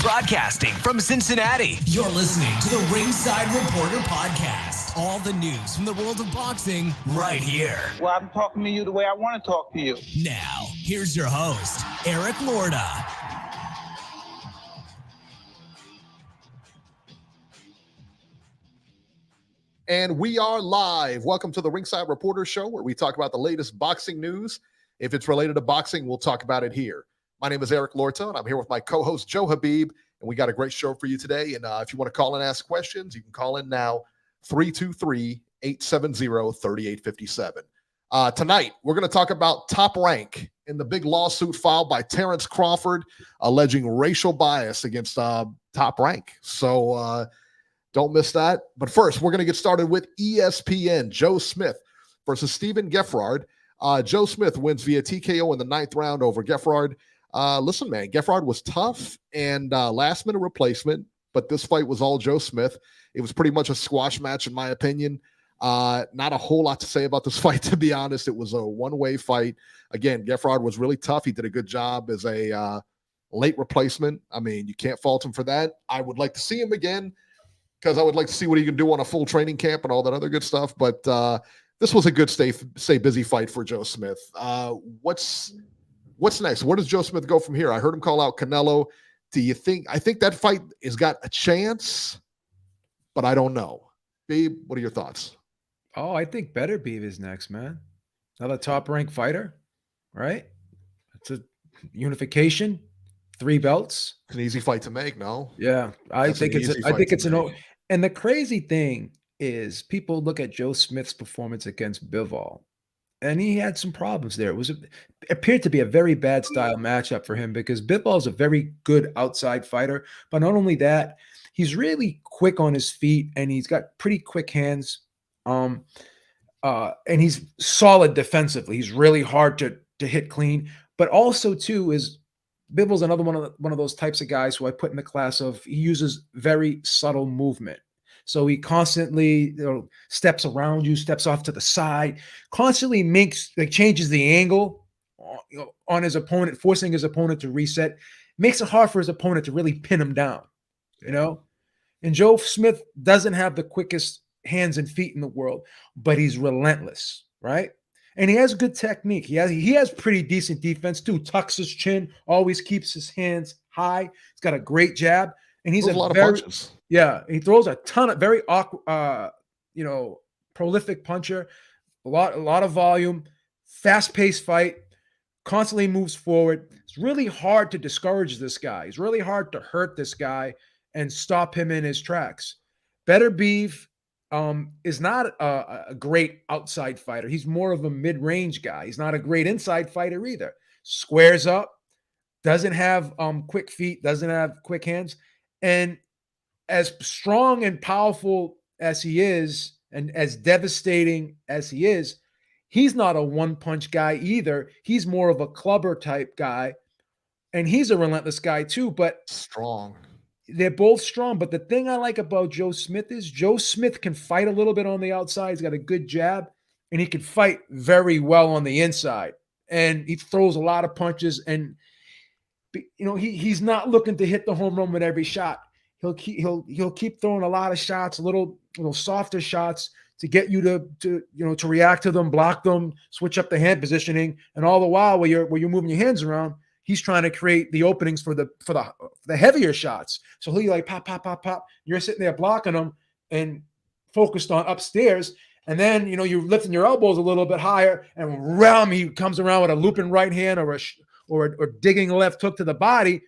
Broadcasting from Cincinnati, you're listening to the Ringside Reporter podcast. All the news from the world of boxing right here. Well, I'm talking to you the way I want to talk to you. Now, here's your host, Eric Lorda. And we are live. Welcome to the Ringside Reporter Show, where we talk about the latest boxing news. If it's related to boxing, we'll talk about it here. My name is Eric Lorta, and I'm here with my co-host, Joe Habib, and we got a great show for you today. And if you want to call and ask questions, you can call in now, 323-870-3857. Tonight, we're going to talk about Top Rank in the big lawsuit filed by Terence Crawford, alleging racial bias against Top Rank. So don't miss that. But first, we're going to get started with ESPN. Joe Smith versus Stephen Geffrard. Joe Smith wins via TKO in the 9th round over Geffrard. Listen, man, Geffrard was tough and last-minute replacement, but this fight was all Joe Smith. It was pretty much a squash match, in my opinion. Not a whole lot to say about this fight, to be honest. It was a one-way fight. Again, Geffrard was really tough. He did a good job as a late replacement. I mean, you can't fault him for that. I would like to see him again because I would like to see what he can do on a full training camp and all that other good stuff. But this was a good stay busy fight for Joe Smith. What's next? Where does Joe Smith go from here? I heard him call out Canelo. I think that fight has got a chance, but I don't know. Babe, what are your thoughts? Oh, I think Better Beef is next, man. Another top-ranked fighter, right? It's a unification, 3 belts. It's an easy fight to make, no? Yeah, I think it's and the crazy thing is people look at Joe Smith's performance against Bivol, and he had some problems there. It appeared to be a very bad style matchup for him because Bivol is a very good outside fighter, but not only that, he's really quick on his feet and he's got pretty quick hands. And he's solid defensively. He's really hard to hit clean, but also too is Bivol's another one of those types of guys who I put in the class of he uses very subtle movement. So he constantly steps around you, steps off to the side, constantly changes the angle on his opponent, forcing his opponent to reset. Makes it hard for his opponent to really pin him down, you know? And Joe Smith doesn't have the quickest hands and feet in the world, but he's relentless, right? And he has good technique. He has pretty decent defense too. Tucks his chin, always keeps his hands high. He's got a great jab, and he's a lot of punches. Yeah, he throws a ton of very awkward, prolific puncher. A lot of volume, fast-paced fight, constantly moves forward. It's really hard to discourage this guy. It's really hard to hurt this guy and stop him in his tracks. Better Beef is not a great outside fighter. He's more of a mid-range guy. He's not a great inside fighter either. Squares up, doesn't have quick feet, doesn't have quick hands. And as strong and powerful as he is, and as devastating as he is, he's not a one-punch guy either. He's more of a clubber type guy. And he's a relentless guy too, but strong. They're both strong, but the thing I like about Joe Smith is Joe Smith can fight a little bit on the outside. He's got a good jab, and he can fight very well on the inside. And he throws a lot of punches, and he's not looking to hit the home run with every shot. He'll keep throwing a lot of shots, little softer shots to get you to react to them, block them, switch up the hand positioning, and all the while where you're moving your hands around, he's trying to create the openings for the heavier shots. So he'll like pop, pop, pop, pop. You're sitting there blocking them and focused on upstairs. And then, you're lifting your elbows a little bit higher, and ram, he comes around with a looping right hand or digging left hook to the body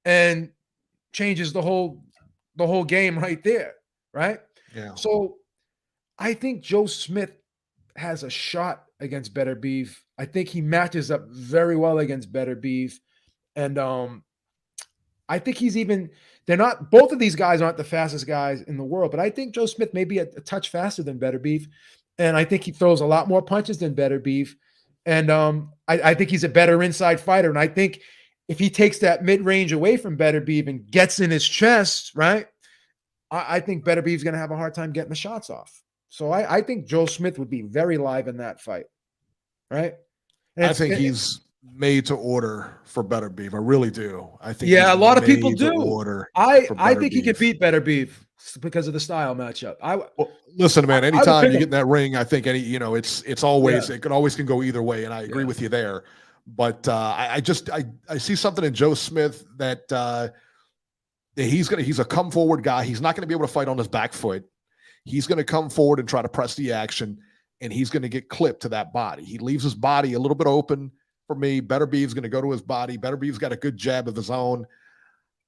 and changes the whole game right there. Right. Yeah. So I think Joe Smith has a shot against Better Beef. I think he matches up very well against Better Beef. And I think both of these guys aren't the fastest guys in the world, but I think Joe Smith may be a touch faster than Better Beef. And I think he throws a lot more punches than Better Beef. And I think he's a better inside fighter. And I think if he takes that mid-range away from Better Beef and gets in his chest, right, I think Better Beef's going to have a hard time getting the shots off. So I think Joe Smith would be very live in that fight, right? I think he's made to order for Better Beef. I really do. I think a lot of people do. I think he could beat Better Beef because of the style matchup. Well, listen, man, anytime you get in that ring, I think it's always it can go either way, and I agree with you there. But I see something in Joe Smith that he's a come forward guy. He's not going to be able to fight on his back foot. He's going to come forward and try to press the action, and he's going to get clipped to that body. He leaves his body a little bit open. For me, Better Beef's going to go to his body. Better Beef's got a good jab of his own.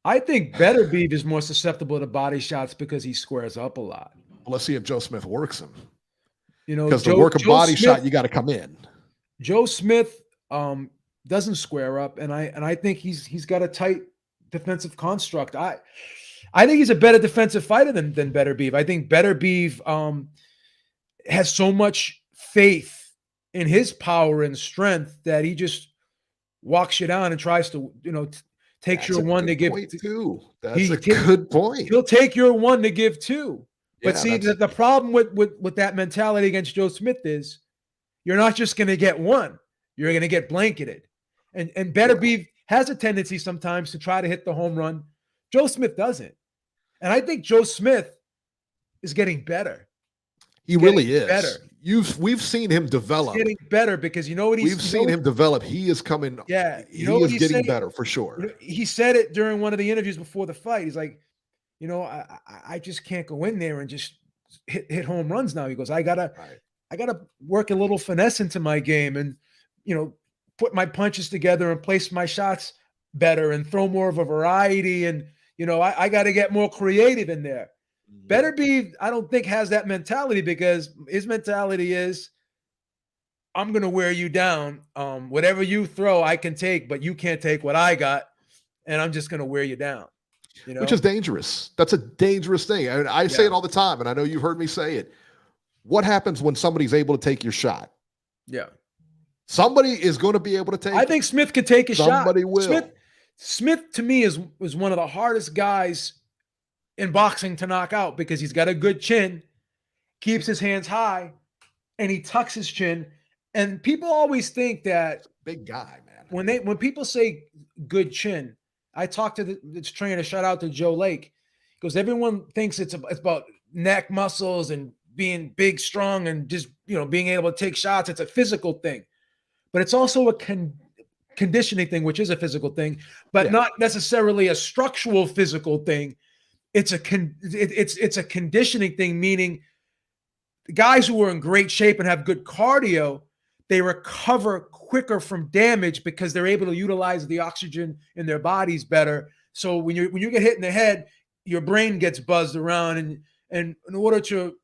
I think Better Beef is more susceptible to body shots because he squares up a lot. Well, let's see if Joe Smith works him. Because to work a body shot, you got to come in. Joe Smith doesn't square up, and I think he's got a tight defensive construct. I think he's a better defensive fighter than Better Beef. I think Better Beef has so much faith in his power and strength that he just walks you down and tries to, takes your one to give two. That's a good point. He'll take your one to give two. But see, the problem with that mentality against Joe Smith is you're not just going to get one. You're going to get blanketed. And Better Beef has a tendency sometimes to try to hit the home run. Joe Smith doesn't. And I think Joe Smith is getting better. He really is. Better. We've seen him develop. He's getting better because we've seen him develop. He is coming. Yeah, he is getting better for sure. He said it during one of the interviews before the fight. He's like, I just can't go in there and just hit home runs now. He goes, I gotta work a little finesse into my game and put my punches together and place my shots better and throw more of a variety and I got to get more creative in there. Better Beef, I don't think has that mentality because his mentality is, I'm going to wear you down. Whatever you throw, I can take, but you can't take what I got, and I'm just going to wear you down. Which is dangerous. That's a dangerous thing. I say it all the time, and I know you've heard me say it. What happens when somebody's able to take your shot? Yeah. Somebody is going to be able to take I think Smith could take a shot. Somebody will. Smith, to me, was one of the hardest guys in boxing to knock out because he's got a good chin, keeps his hands high, and he tucks his chin. And people always think that big guy, man. When people say good chin, I talked to this trainer, shout out to Joe Lake, because everyone thinks it's about neck muscles and being big, strong, and just being able to take shots. It's a physical thing, but it's also a conditioning thing, which is a physical thing, but not necessarily a structural physical thing. It's a conditioning thing, meaning the guys who are in great shape and have good cardio, they recover quicker from damage because they're able to utilize the oxygen in their bodies better. So when you get hit in the head, your brain gets buzzed around, and in order to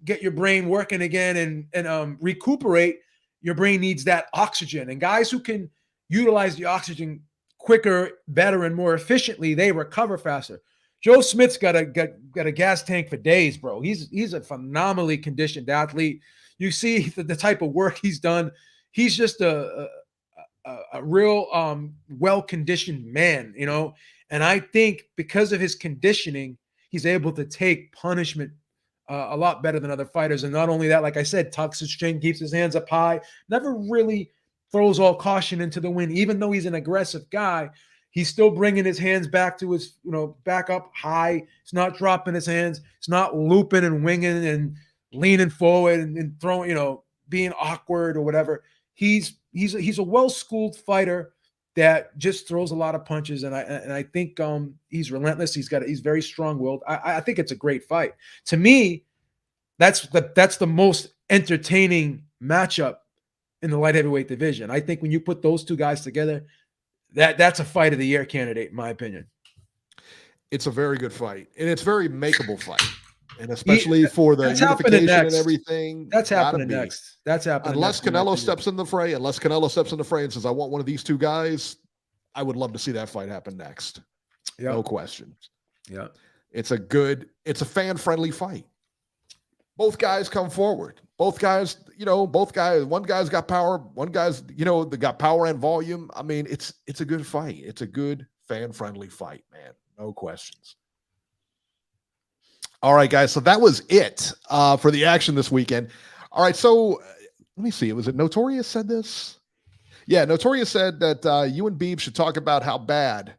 get your brain working again and recuperate, your brain needs that oxygen. And guys who can utilize the oxygen quicker, better, and more efficiently, they recover faster. Joe Smith's got a gas tank for days, bro. He's a phenomenally conditioned athlete. You see the type of work he's done. He's just a real well-conditioned man, And I think because of his conditioning, he's able to take punishment a lot better than other fighters. And not only that, like I said, tucks his chin, keeps his hands up high, never really throws all caution into the wind. Even though he's an aggressive guy, he's still bringing his hands back to his, back up high. It's not dropping his hands. It's not looping and winging and leaning forward and throwing, being awkward or whatever. He's a well-schooled fighter that just throws a lot of punches. And I think he's relentless. He's very strong-willed. I think it's a great fight. To me, that's the most entertaining matchup in the light heavyweight division. I think when you put those two guys together, that's a fight of the year candidate, in my opinion. It's a very good fight, and it's a very makeable fight, and especially for the unification and everything. That's happening next. That's happening unless Canelo steps in the fray. Unless Canelo steps in the fray and says, "I want one of these two guys," I would love to see that fight happen next. Yep. No questions. Yeah, it's a fan-friendly fight. Both guys come forward. Both guys, one guy's got power, one guy's, they got power and volume. I mean, it's a good fight. It's a good fan-friendly fight, man. No questions. All right, guys. So that was it for the action this weekend. All right. So let me see. Was it Notorious said this? Yeah, Notorious said that you and Beeb should talk about how bad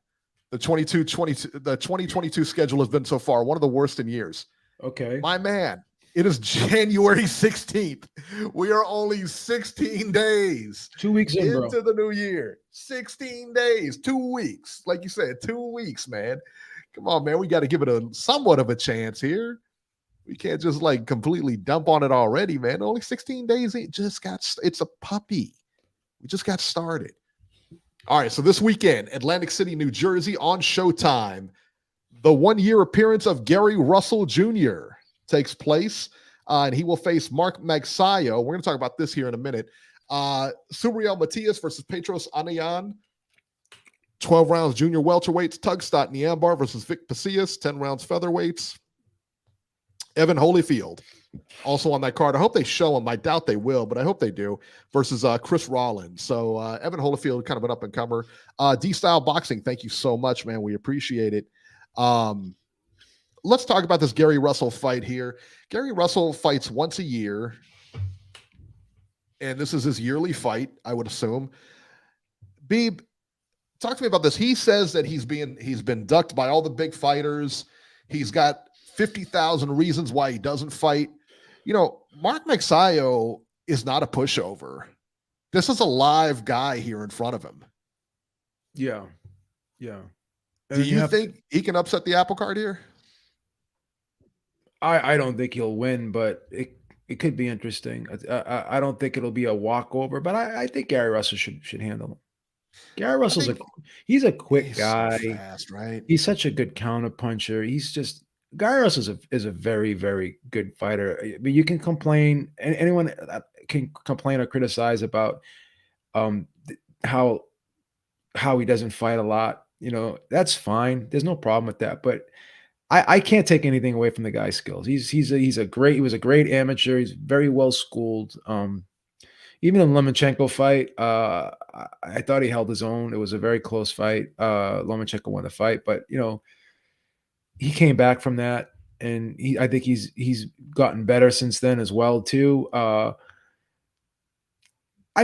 the 2022 schedule has been so far. One of the worst in years. Okay. My man, it is January 16th. We are only 16 days 2 weeks into the new year. 16 days, 2 weeks. Like you said, 2 weeks, man. Come on, man. We got to give it a somewhat of a chance here. We can't just like completely dump on it already, man. Only 16 days. It's a puppy. We just got started. All right, so this weekend, Atlantic City, New Jersey on Showtime. The 1-year appearance of Gary Russell Jr. takes place, and he will face Mark Magsayo. We're going to talk about this here in a minute. Subriel Matias versus Petros Anayan. 12 rounds junior welterweights. Tugstot Niambar versus Vic Pasillas. 10 rounds featherweights. Evan Holyfield also on that card. I hope they show him. I doubt they will, but I hope they do. Versus Chris Rollins. So Evan Holyfield, kind of an up-and-comer. D-Style Boxing, thank you so much, man. We appreciate it. Let's talk about this Gary Russell fight here. Gary Russell fights once a year, and this is his yearly fight, I would assume. Beeb, talk to me about this. He says that he's been ducked by all the big fighters. He's got 50,000 reasons why he doesn't fight. Mark Magsayo is not a pushover. This is a live guy here in front of him. Yeah. Do you think he can upset the apple cart here? I don't think he'll win, but it could be interesting. I don't think it'll be a walkover, but I think Gary Russell should handle him. Gary Russell's he's a quick guy. So fast, right? He's such a good counter puncher. Gary Russell is a very, very good fighter. But you can complain, anyone can complain or criticize about how he doesn't fight a lot. That's fine. There's no problem with that. But I can't take anything away from the guy's skills. He was a great amateur. He's very well schooled. Even in the Lomachenko fight, I thought he held his own. It was a very close fight. Lomachenko won the fight, but he came back from that, and I think he's gotten better since then as well too. I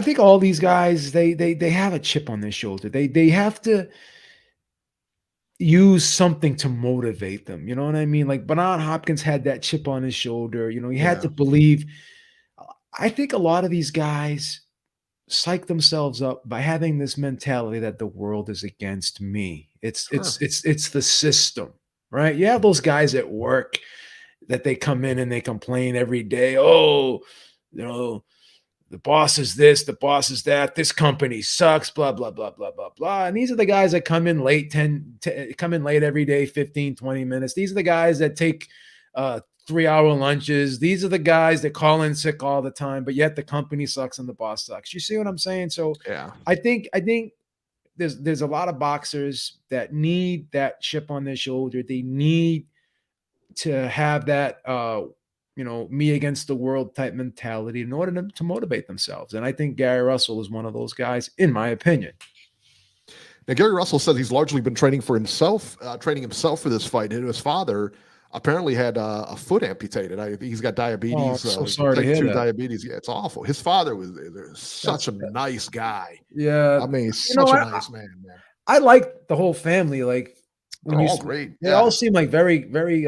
think all these guys they have a chip on their shoulder. They have to use something to motivate them. You know what I mean? Like Bernard Hopkins had that chip on his shoulder. He had to believe. I think a lot of these guys psych themselves up by having this mentality that the world is against me. It's the system. Right? You have those guys at work that they come in and they complain every day. Oh, the boss is this, the boss is that, this company sucks, blah, blah, blah, blah, blah, blah. And these are the guys that come in late, come in late every day, 15, 20 minutes. These are the guys that take 3-hour lunches. These are the guys that call in sick all the time, but yet the company sucks and the boss sucks. You see what I'm saying? So yeah, I think there's a lot of boxers that need that chip on their shoulder. They need to have that, me against the world type mentality in order to motivate themselves. And I think Gary Russell is one of those guys, in my opinion. Now, Gary Russell says he's largely been training himself for this fight. And his father apparently had a foot amputated. He's got diabetes. Oh, I'm so sorry to hear that. Diabetes. Yeah, it's awful. His father was such a nice guy. Yeah, I mean, such a nice man. I like the whole family. Like they're all great. They all seem like very, very,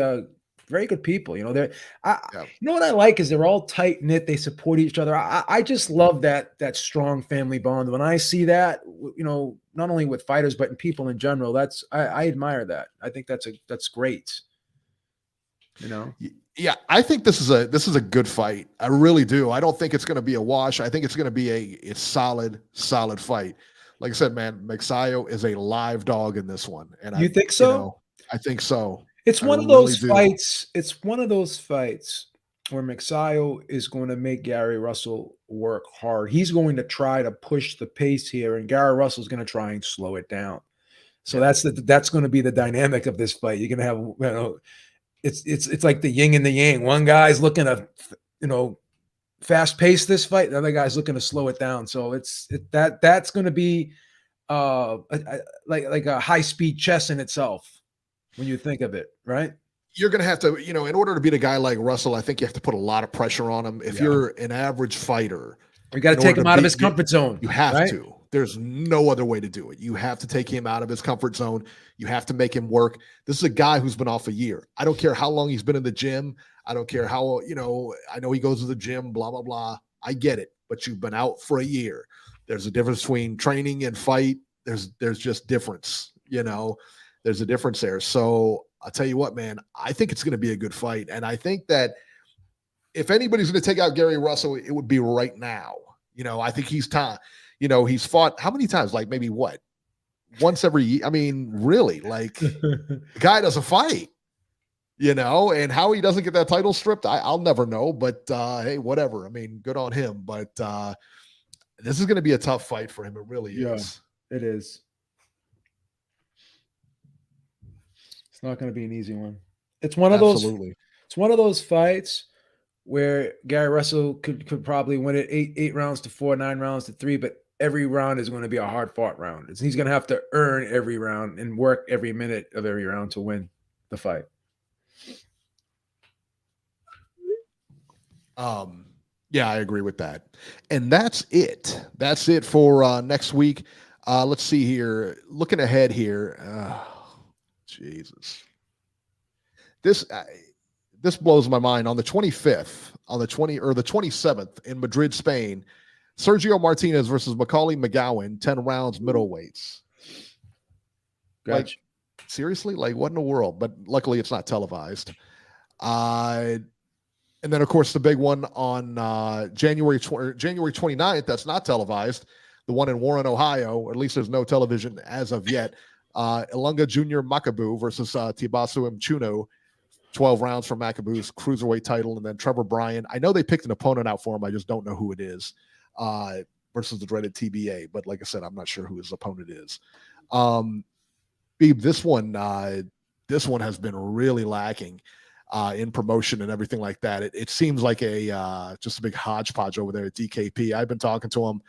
very good people. You know what I like is they're all tight knit. They support each other. I just love that strong family bond. When I see that, not only with fighters but in people in general, I admire that. I think that's great. Yeah, I think this is a good fight. I really do. I don't think it's going to be a wash. I think it's going to be a solid fight. Like I said, man, Magsayo is a live dog in this one. And you think so? I think so. It's one of those fights. It's one of those fights where Magsayo is going to make Gary Russell work hard. He's going to try to push the pace here, and Gary Russell's going to try and slow it down. So that's going to be the dynamic of this fight. You're going to have, it's like the yin and the yang. One guy's looking to, fast pace this fight. The other guy's looking to slow it down. So that's going to be like a high speed chess in itself when you think of it, right? You're going to have to, in order to beat a guy like Russell, I think you have to put a lot of pressure on him. If you're an average fighter, you got to take him out of his comfort zone. You have to. There's no other way to do it. You have to take him out of his comfort zone. You have to make him work. This is a guy who's been off a year. I don't care how long he's been in the gym. I don't care how, I know he goes to the gym, blah, blah, blah. I get it. But you've been out for a year. There's a difference between training and fight. There's just difference, there's a difference there. So I'll tell you what, man, I think it's going to be a good fight. And I think that if anybody's going to take out Gary Russell, it would be right now. I think he's time. He's fought how many times? Like maybe what? Once every year. I mean, really, like the guy doesn't fight, and how he doesn't get that title stripped, I'll never know. But hey, whatever. I mean, good on him. But this is going to be a tough fight for him. It really is. It is. It's not going to be an easy one. It's one of those. It's one of those fights where Gary Russell could probably win it 8 rounds to 4, 9 rounds to 3, but every round is going to be a hard fought round. He's going to have to earn every round and work every minute of every round to win the fight. Yeah, I agree with that. And that's it. That's it for next week. Let's see here. Looking ahead here. Jesus. This blows my mind. On the 25th, the 27th in Madrid, Spain, Sergio Martinez versus Macaulay McGowan, 10 rounds middleweights. Gotcha. Like, seriously? Like, what in the world? But luckily it's not televised. And then, of course, the big one on January 29th, that's not televised, the one in Warren, Ohio, or at least there's no television as of yet. Ilunga Jr. Makabu versus Tibasu Mchuno, 12 rounds for Makabu's cruiserweight title. And then Trevor Bryan, I know they picked an opponent out for him, I just don't know who it is, versus the dreaded TBA. But like I said, I'm not sure who his opponent is. Beeb, this one has been really lacking in promotion and everything like that. It seems like just a big hodgepodge over there at DKP. I've been talking to him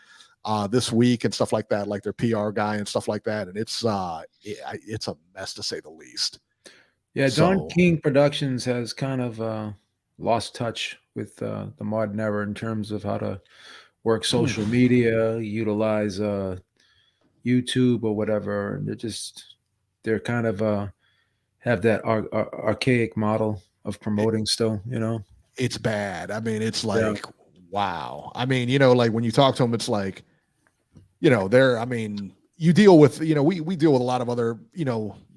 this week and stuff like that, like their PR guy and stuff like that. And it's a mess to say the least. Yeah, Don King Productions has kind of lost touch with the modern era in terms of how to work social media, utilize YouTube or whatever. And they're kind of have that archaic model of promoting still, It's bad. I mean, it's like, wow. I mean, like when you talk to them, it's like, you deal with, we deal with a lot of other,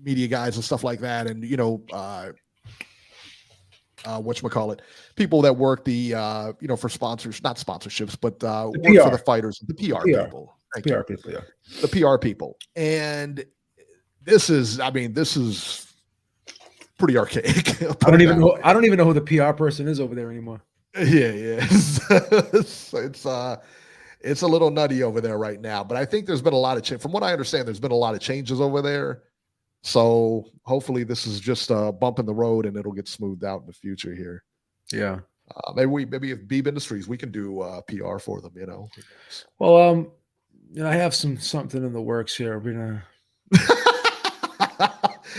media guys and stuff like that. And, whatchamacallit, people that work for sponsors, not sponsorships, but work for the fighters, the PR people. The PR people. And this is pretty archaic. I don't even know who the PR person is over there anymore. Yeah. It's a little nutty over there right now, but I think there's been a lot of change. From what I understand, there's been a lot of changes over there. So hopefully this is just a bump in the road and it'll get smoothed out in the future here. Yeah. Maybe if Beeb Industries, we can do PR for them, Well, I have something in the works here. We're gonna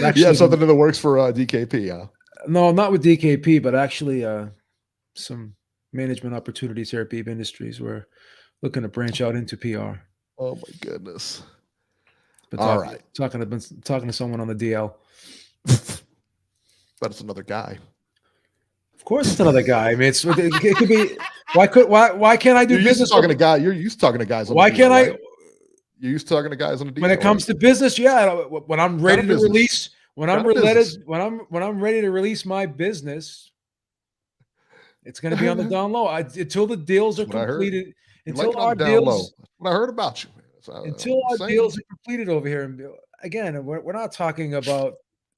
actually, something in the works for DKP, huh? No, not with DKP, but actually some management opportunities here at Beeb Industries. We're looking to branch out into PR. Oh my goodness! All right, talking to someone on the DL. But it's another guy. Of course, it's another guy. I mean, it could be. Why can't I do business? You're used to talking to guys. Why can't I? Right? You're used to talking to guys on the DL. When it comes to business, yeah. When I'm ready to release, when I'm ready to release my business, it's going to be on the down low. Until the deals are completed. Until our deals. What I heard about you. Until our deals are completed over here, and again, we're not talking about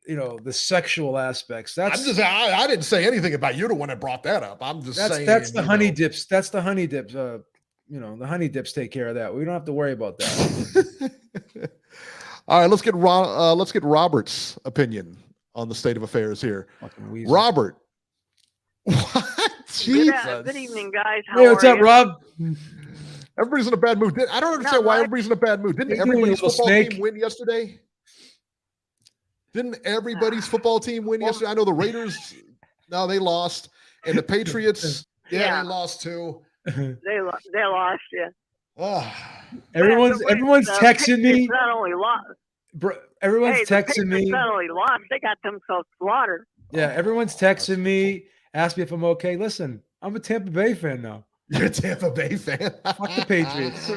the sexual aspects. I didn't say anything about you. The one that brought that up. I'm just saying that's the honey dips. That's the honey dips. The honey dips take care of that. We don't have to worry about that. All right, let's get Robert's opinion on the state of affairs here. Robert, what? Good evening, guys. What's up, Rob? Everybody's in a bad mood. I don't understand why everybody's in a bad mood. Didn't everybody's football team win yesterday? Didn't everybody's football team win yesterday? I know the Raiders, no, they lost. And the Patriots, they lost too. They lost, yeah. Everyone's texting me. Not only lost. Everyone's texting me. Not only lost, they got themselves slaughtered. Yeah, everyone's texting me, ask me if I'm okay. Listen, I'm a Tampa Bay fan now. You're a Tampa Bay fan. Fuck the Patriots.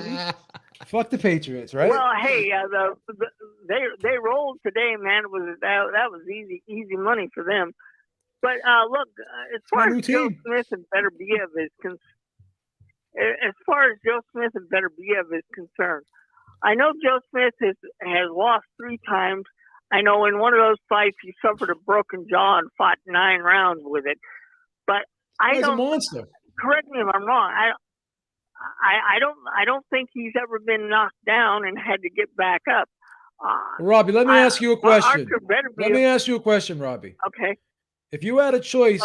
Fuck the Patriots, right? Well, hey, they rolled today, man. That was easy money for them. But look, as far as Joe Smith and Better Biev is concerned, I know Joe Smith has lost 3 times. I know in one of those fights he suffered a broken jaw and fought 9 rounds with it. But He's a monster. Correct me if I'm wrong. I don't think he's ever been knocked down and had to get back up. Robbie, let me ask you a question. Let me ask you a question, Robbie. Okay. If you had a choice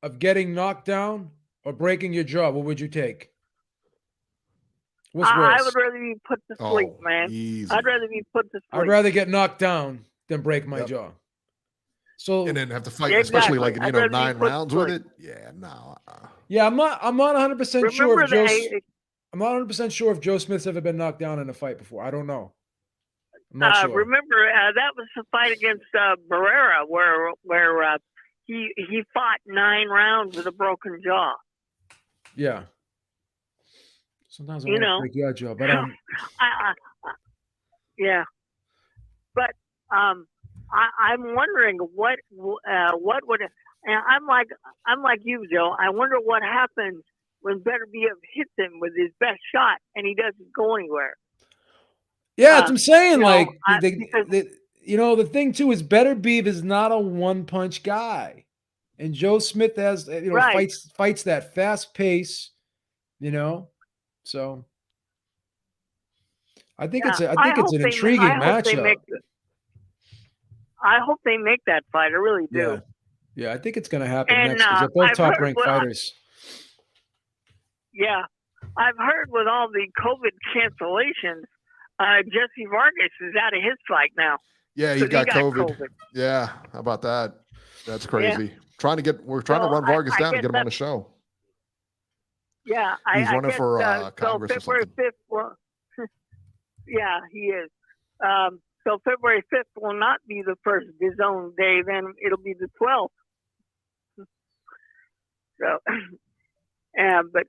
of getting knocked down or breaking your jaw, what would you take? What's worse? I would rather be put to sleep, man. Easy. I'd rather be put to sleep. I'd rather get knocked down than break my jaw. So and then have to fight, especially like 9 rounds with it. Yeah, no. Yeah, I'm not 100% sure if I'm not 100% sure if Joe Smith's ever been knocked down in a fight before. I don't know. I'm not sure. Remember that was the fight against Barrera where he fought 9 rounds with a broken jaw. Yeah. Sometimes I want to break your jaw, but yeah. But I'm wondering what would. And I'm like you, Joe. I wonder what happens when Better Biev hits him with his best shot and he doesn't go anywhere. Yeah, that's what I'm saying. The thing too is Better Biev is not a one-punch guy, and Joe Smith has fights that fast pace. So I think it's an intriguing matchup. I hope they make that fight. I really do. Yeah, I think it's going to happen next because they're both top-ranked fighters. Yeah, I've heard with all the COVID cancellations, Jesse Vargas is out of his fight now. Yeah, he got COVID. Yeah, how about that? That's crazy. Yeah. We're trying to run Vargas down to get him on the show. Yeah, he's running for Congress or something. February 5th. Well, yeah, he is. So February 5th will not be the first DAZN day. Then it'll be the 12th. So, but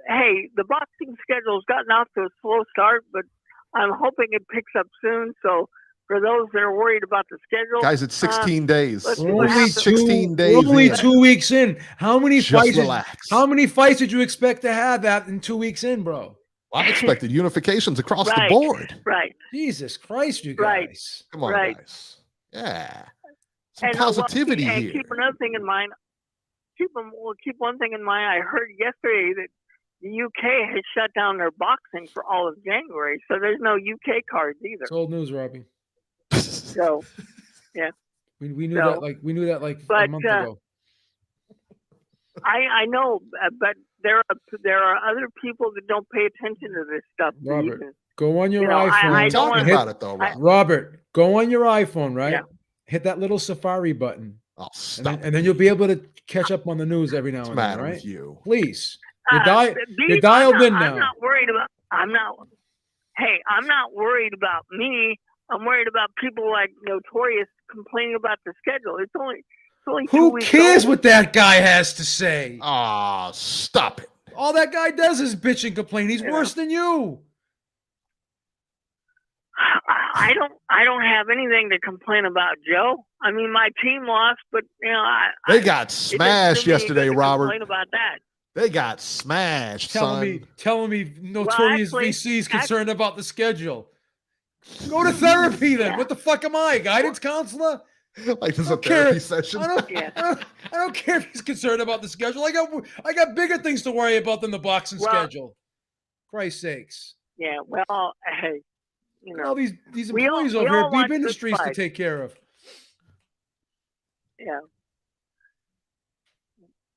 hey, the boxing schedule's gotten off to a slow start, but I'm hoping it picks up soon. So for those that are worried about the schedule, guys, it's 16 days. Only 16 days. We're only 2 weeks in. How many fights? Relax. How many fights did you expect to have that in 2 weeks in, bro? Well, I expected unifications across the board. Right. Jesus Christ, you guys. Come on, guys. Yeah. Some positivity here. And keep another thing in mind. Keep one thing in mind. I heard yesterday that the UK has shut down their boxing for all of January, so there's no UK cards either. It's old news, Robbie. So, yeah. We knew that a month ago. I know, but there are other people that don't pay attention to this stuff. Robert, go on your iPhone. Talking about it though, Robert, go on your iPhone, right? Yeah. Hit that little Safari button. Oh, stop. And then you'll be able to catch up on the news every now and then, right? With you? Please. You're dialed in now. I'm not worried about me. I'm worried about people like Notorious complaining about the schedule. It's only 2 weeks. Who cares what that guy has to say? Oh, stop it. All that guy does is bitch and complain. He's worse than you. I don't have anything to complain about, Joe. I mean, my team lost, but they got smashed yesterday, Robert. Complain about that. They got smashed. Telling me Notorious VC is concerned about the schedule. Go to therapy then. What the fuck am I, a guidance counselor? Like this is a therapy session. I don't care if he's concerned about the schedule. I got bigger things to worry about than the boxing schedule. Christ's sakes. Yeah. Well, hey, all these employees over here, Beep Industries to take care of. Yeah.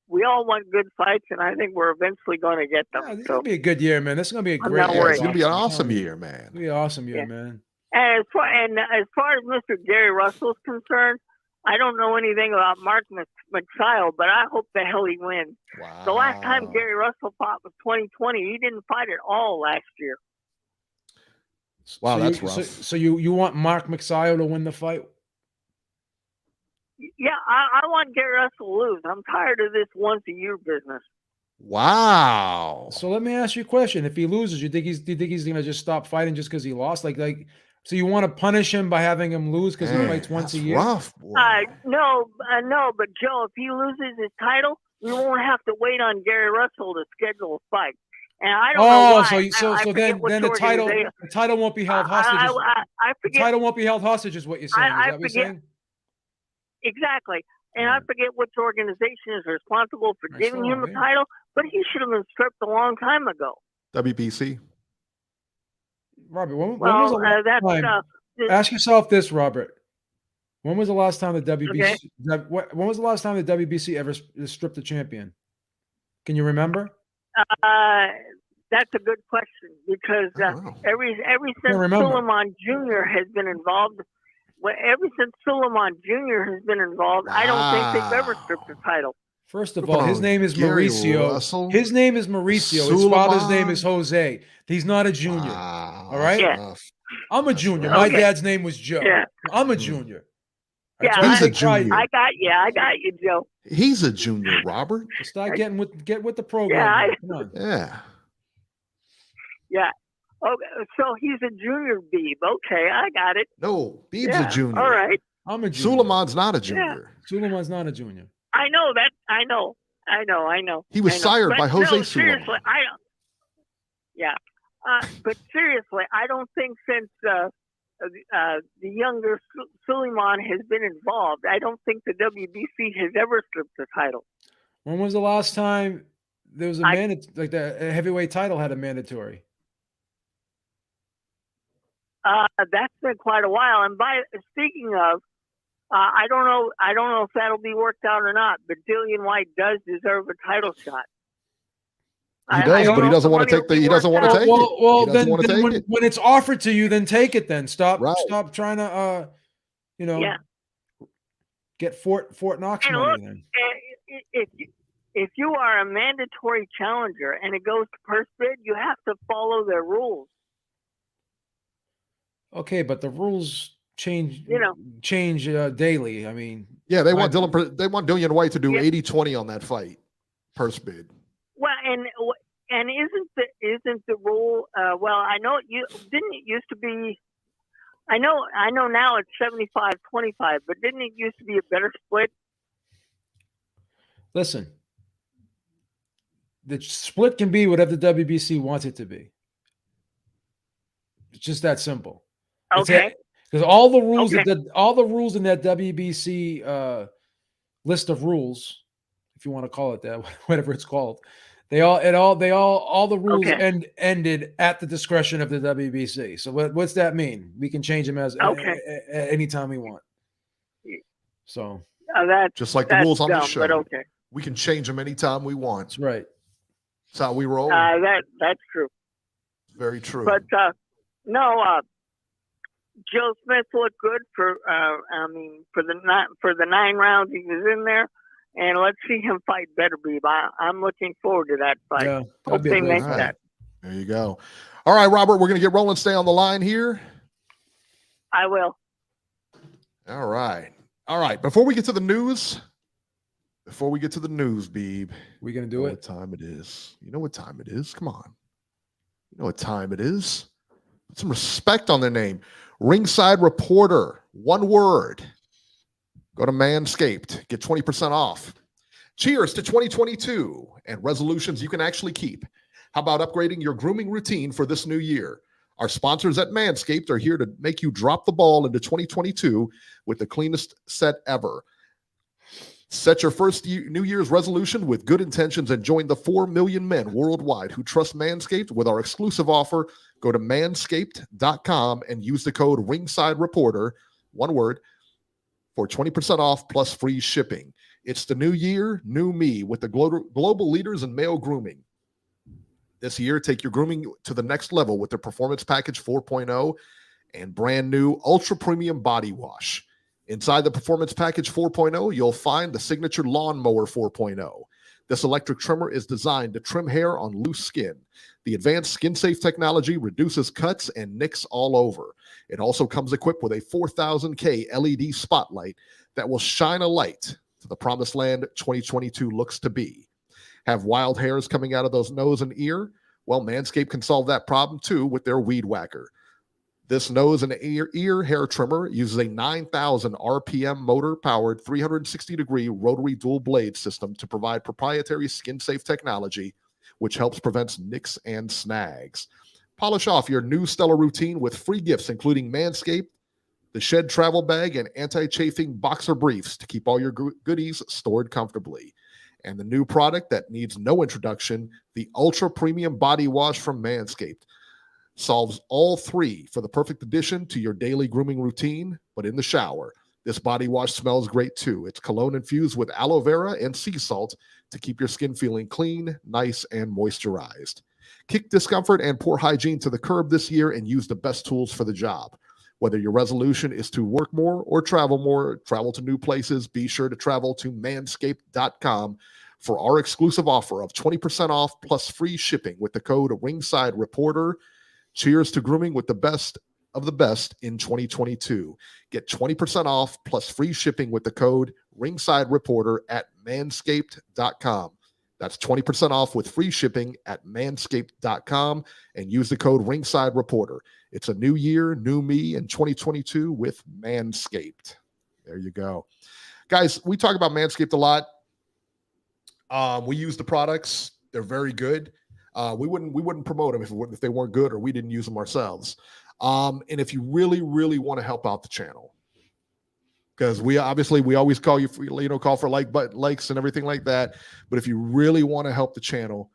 We all want good fights, and I think we're eventually going to get them. Yeah, this is going to be a good year, man. This is going to be a great year. It's going to be an awesome year, man. It's going to be an awesome year, man. And as far as Mr. Gary Russell's concerned, I don't know anything about Mark McSile, but I hope the hell he wins. Wow. The last time Gary Russell fought was 2020. He didn't fight at all last year. Wow, so that's rough. So you want Mark McSile to win the fight? Yeah, I want Gary Russell to lose. I'm tired of this once-a-year business. Wow. So let me ask you a question. If he loses, do you think he's going to just stop fighting just because he lost? So you want to punish him by having him lose because he fights once a year? Rough, boy. No, but Joe, if he loses his title, we won't have to wait on Gary Russell to schedule a fight. And I don't know why. So then the title won't be held hostage. I forget. The title won't be held hostage, is what you're saying. Is that what you're saying? Exactly. And I forget which organization is responsible for giving him the title, but he should have been stripped a long time ago. WBC. Robert, when was the last time? Ask yourself this, Robert. When was the last time the WBC? Okay. When was the last time the WBC ever stripped a champion? Can you remember? That's a good question because ever since Suleiman Jr. has been involved, ever since Suleiman Jr. has been involved, I don't think they've ever stripped a title. First of all, his name is Mauricio. Russell? His name is Mauricio. His father's name is Jose. He's not a junior. Wow. All right? Yeah. I'm a junior. My dad's name was Joe. Yeah. I'm a junior. Yeah, he's a junior. I got you, Joe. He's a junior, Robert. So start get with the program. Yeah, Come on. Yeah. Yeah. Okay, so he's a junior, Beeb. Okay, I got it. No, Beeb's a junior. All right. I'm a junior. Suleiman's not a junior. Yeah. Suleiman's not a junior. I know that. I know. He was sired by Jose Suleiman. Seriously, I don't. Yeah. But seriously, I don't think since the younger Suleiman has been involved, I don't think the WBC has ever stripped the title. When was the last time there was a heavyweight title had a mandatory? That's been quite a while. And speaking of, I don't know if that'll be worked out or not. But Dillian White does deserve a title shot. He does, but he doesn't want to take the. He doesn't want to take it. Well, then when it's offered to you, then take it. Then stop trying to, get Fort Knox money. Then if you are a mandatory challenger and it goes to purse bid, you have to follow their rules. Okay, but the rules change. Change daily. I mean, yeah, they want Dillian White to do 80-20 on that fight, purse bid. Well, and isn't the rule? Well, I know it used to be. I know now it's 75-25, but didn't it used to be a better split? Listen, the split can be whatever the WBC wants it to be. It's just that simple. Okay. Because all the rules all the rules in that WBC list of rules, if you want to call it that, whatever it's called, all the rules ended at the discretion of the WBC. So what's that mean? We can change them as anytime we want. So just like the rules on the show. But okay. We can change them anytime we want. That's right. That's how we roll. That's true. Very true. But Joe Smith looked good for the 9 rounds he was in there, and let's see him fight better, Beeb. I'm looking forward to that fight. Yeah, hope they make that. There you go. All right, Robert, we're going to get rolling. Stay on the line here. I will. All right. Before we get to the news, Beeb, we're going to do it. What time it is? You know what time it is? Come on. You know what time it is? Put some respect on their name. Ringside Reporter, one word. Go to Manscaped, get 20% off. Cheers to 2022 and resolutions you can actually keep. How about upgrading your grooming routine for this new year? Our sponsors at Manscaped are here to make you drop the ball into 2022 with the cleanest set ever. Set your first New Year's resolution with good intentions and join the 4 million men worldwide who trust Manscaped with our exclusive offer. Go to manscaped.com and use the code Ringside Reporter, one word, for 20% off plus free shipping. It's the new year, new me with the global leaders in male grooming. This year, take your grooming to the next level with the Performance Package 4.0 and brand new Ultra Premium Body Wash. Inside the Performance Package 4.0, you'll find the Signature Lawnmower 4.0. This electric trimmer is designed to trim hair on loose skin. The advanced skin-safe technology reduces cuts and nicks all over. It also comes equipped with a 4000K LED spotlight that will shine a light to the promised land 2022 looks to be. Have wild hairs coming out of those nose and ear? Well, Manscaped can solve that problem too with their Weed Whacker. This nose and ear hair trimmer uses a 9,000 RPM motor-powered 360-degree rotary dual blade system to provide proprietary skin-safe technology, which helps prevent nicks and snags. Polish off your new stellar routine with free gifts, including Manscaped, the Shed travel bag, and anti-chafing boxer briefs to keep all your goodies stored comfortably. And the new product that needs no introduction, the Ultra Premium Body Wash from Manscaped. Solves all three for the perfect addition to your daily grooming routine, but in the shower. This body wash smells great too. It's cologne infused with aloe vera and sea salt to keep your skin feeling clean, nice, and moisturized. Kick discomfort and poor hygiene to the curb this year and use the best tools for the job. Whether your resolution is to work more, travel to new places, be sure to travel to manscaped.com for our exclusive offer of 20% off plus free shipping with the code Ringside Reporter. Cheers to grooming with the best of the best in 2022. Get 20% off plus free shipping with the code Ringside Reporter at manscaped.com. That's 20% off with free shipping at manscaped.com and use the code Ringside Reporter. It's a new year, new me in 2022 with Manscaped. There you go. Guys, we talk about Manscaped a lot. We use the products. They're very good. We wouldn't promote them if they weren't good or we didn't use them ourselves. And if you really, really want to help out the channel, because we always call for likes and everything like that. But if you really want to help the channel,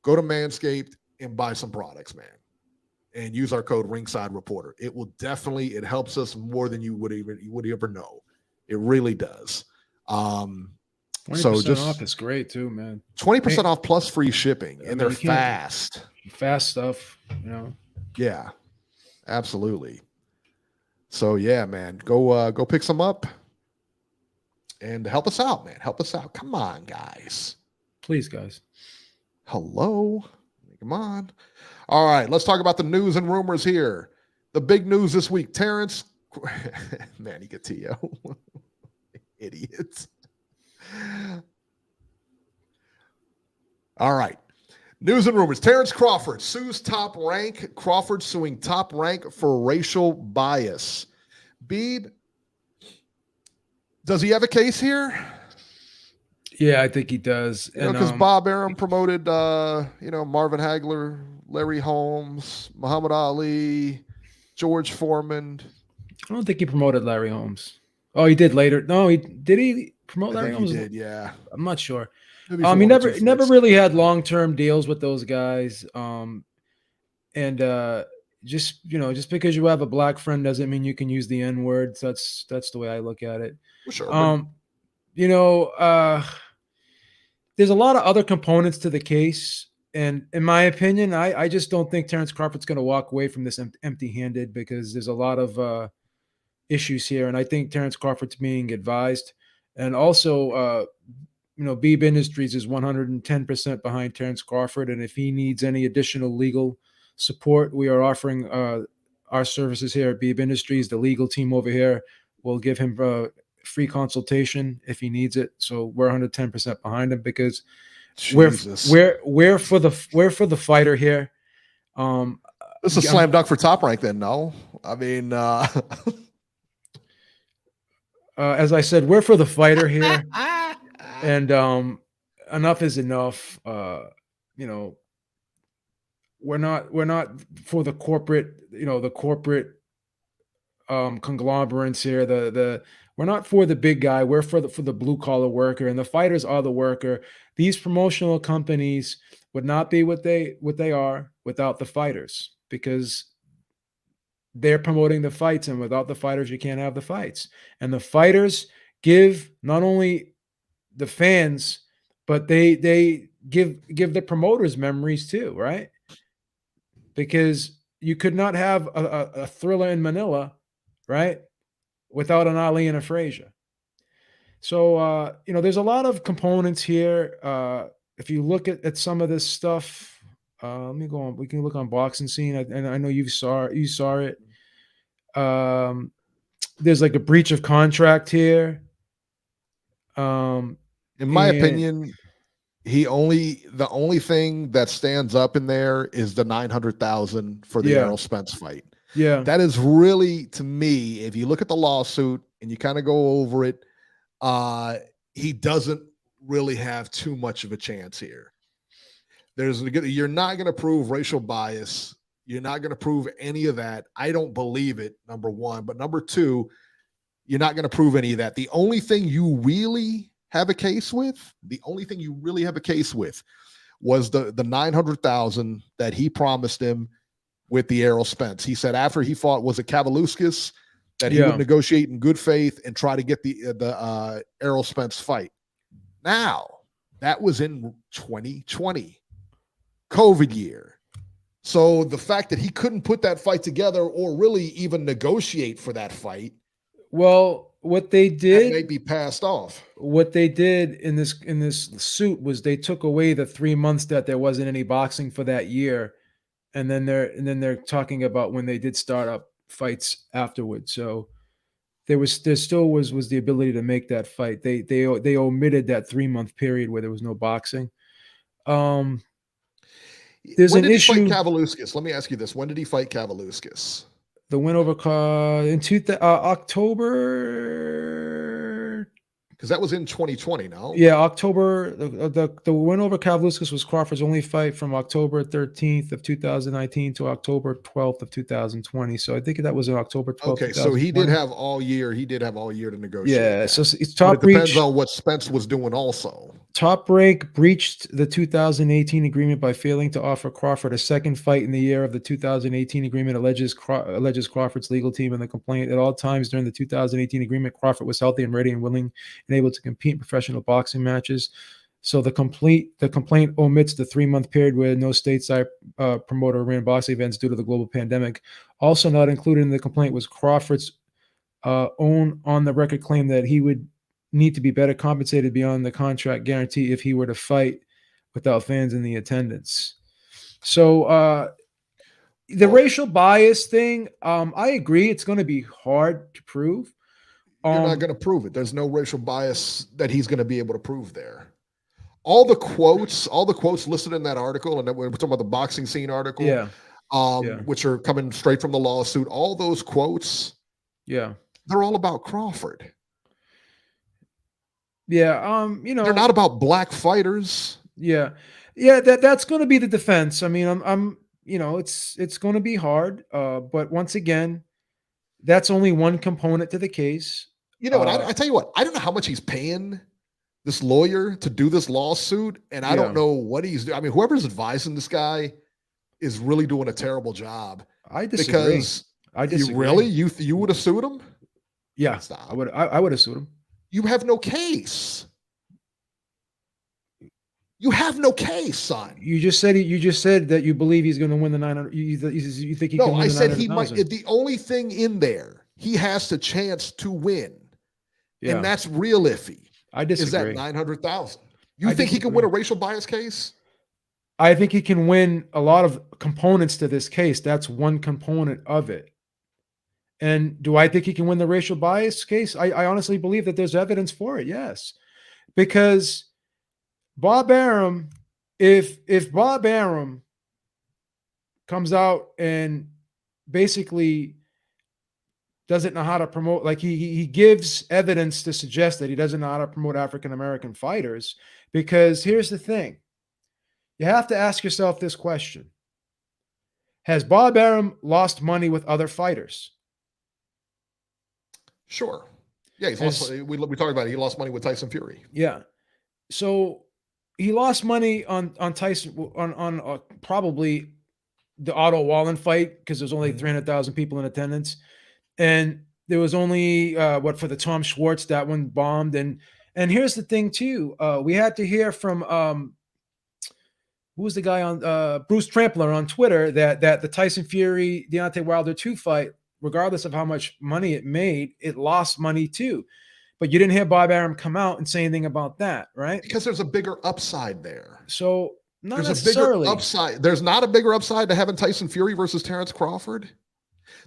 go to Manscaped and buy some products, man, and use our code Ringside Reporter. It helps us more than you would ever know. It really does. 20% off is great too, man. 20% off plus free shipping, and they're fast. Fast stuff, Yeah, absolutely. So yeah, man, go pick some up and help us out, man. Help us out. Come on, guys. Please, guys. Hello. Come on. All right, let's talk about the news and rumors here. The big news this week, Terence. Manny Gatillo. Idiots. All right. News and rumors. Terence Crawford sues Top Rank. Crawford suing Top Rank for racial bias. Beeb, does he have a case here? Yeah, I think he does. Because Bob Arum promoted, Marvin Hagler, Larry Holmes, Muhammad Ali, George Foreman. I don't think he promoted Larry Holmes. Oh, he did later. No, did he promote Larry Holmes? He did, yeah. I'm not sure. He never really had long-term deals with those guys. Just because you have a black friend doesn't mean you can use the N-word. That's the way I look at it. Sure. There's a lot of other components to the case. And in my opinion, I just don't think Terence Crawford's going to walk away from this empty-handed, because there's a lot of issues here. And I think Terence Crawford's being advised. And also, Beeb Industries is 110% behind Terence Crawford. And if he needs any additional legal support, we are offering our services here at Beeb Industries. The legal team over here will give him free consultation if he needs it. So we're 110% behind him, because we're for the fighter here. This is a slam dunk for Top Rank then, no? I mean, as I said, we're for the fighter here. And enough is enough. We're not for the corporate conglomerates here. We're not for the big guy. We're for the blue collar worker, and the fighters are the worker. These promotional companies would not be what they are without the fighters, because they're promoting the fights, and without the fighters, you can't have the fights. And the fighters give not only the fans, but they give the promoters memories too, right? Because you could not have a Thriller in Manila, right, without an Ali and a Frazier. So, there's a lot of components here. If you look at some of this stuff, let me go on. We can look on Boxing Scene, and I know you saw it. There's like a breach of contract here. In my opinion, the only thing that stands up in there is the $900,000 for the Errol Spence fight. Yeah, that is really, to me, if you look at the lawsuit and you kind of go over it, he doesn't really have too much of a chance here. You're not going to prove racial bias. You're not going to prove any of that. I don't believe it, number one. But number two, you're not going to prove any of that. The only thing you really have a case with, was the $900,000 that he promised him with the Errol Spence. He said after he fought, was it Kavaluskas, that he would negotiate in good faith and try to get the Errol Spence fight. Now, that was in 2020, COVID year. So the fact that he couldn't put that fight together or really even negotiate for that fight, well, what they did may be passed off. What they did in this suit was they took away the 3 months that there wasn't any boxing for that year, and then they're talking about when they did start up fights afterwards. So there still was the ability to make that fight. They omitted that 3 month period where there was no boxing. There's an issue. When did he fight Kavaluskas? Let me ask you this: when did he fight Kavaluskas? The win over in October. Because that was in 2020, no? Yeah, October. The win over Kavaluskas was Crawford's only fight from October 13th of 2019 to October 12th of 2020. So I think that was in October 12th. Okay, so he did have all year. He did have all year to negotiate. Yeah, so it's Top Rank. It depends on what Spence was doing also. Top Rank breached the 2018 agreement by failing to offer Crawford a second fight in the year of the 2018 agreement, alleges Crawford's legal team in the complaint. At all times during the 2018 agreement, Crawford was healthy and ready and willing and able to compete in professional boxing matches. So the complaint omits the 3 month period where no stateside promoter ran boxing events due to the global pandemic. Also not included in the complaint was Crawford's own on the record claim that he would need to be better compensated beyond the contract guarantee if he were to fight without fans in the attendance. So the racial bias thing, I agree. It's going to be hard to prove. You're not going to prove it. There's no racial bias that he's going to be able to prove there. All the quotes listed in that article, and we're talking about the Boxing Scene article, which are coming straight from the lawsuit. All those quotes, they're all about Crawford. Yeah, they're not about black fighters. Yeah, that's going to be the defense. I mean, I'm it's going to be hard, but once again, that's only one component to the case. And I tell you what, I don't know how much he's paying this lawyer to do this lawsuit, and I don't know what he's doing. I mean, whoever's advising this guy is really doing a terrible job. I disagree. Because you would have sued him? Yeah, I would have sued him. You have no case. You have no case, son. You just said that you believe he's going to win the 900. You think he can win the 900,000? No, I said he might. The only thing in there, he has the chance to win, and that's real iffy. I disagree. Is that 900,000? You think he can win a racial bias case? I think he can win a lot of components to this case. That's one component of it. And do I think he can win the racial bias case? I honestly believe that there's evidence for it. Yes, because Bob Arum, if Bob Arum comes out and basically doesn't know how to promote, like he gives evidence to suggest that he doesn't know how to promote African-American fighters, because here's the thing. You have to ask yourself this question. Has Bob Arum lost money with other fighters? Sure. Yeah, he's lost. We talked about it. He lost money with Tyson Fury. Yeah. So he lost money on Tyson on probably the Otto Wallen fight, because there's only 300,000 people in attendance, and there was only for the Tom Schwartz, that one bombed. And here's the thing too. We had to hear from who was the guy on Bruce Trampler on Twitter that the Tyson Fury Deontay Wilder 2 fight regardless of how much money it made, it lost money too. But you didn't hear Bob Arum come out and say anything about that, right? Because there's a bigger upside there. So not there's necessarily. a bigger upside. There's not a bigger upside to having Tyson Fury versus Terence Crawford.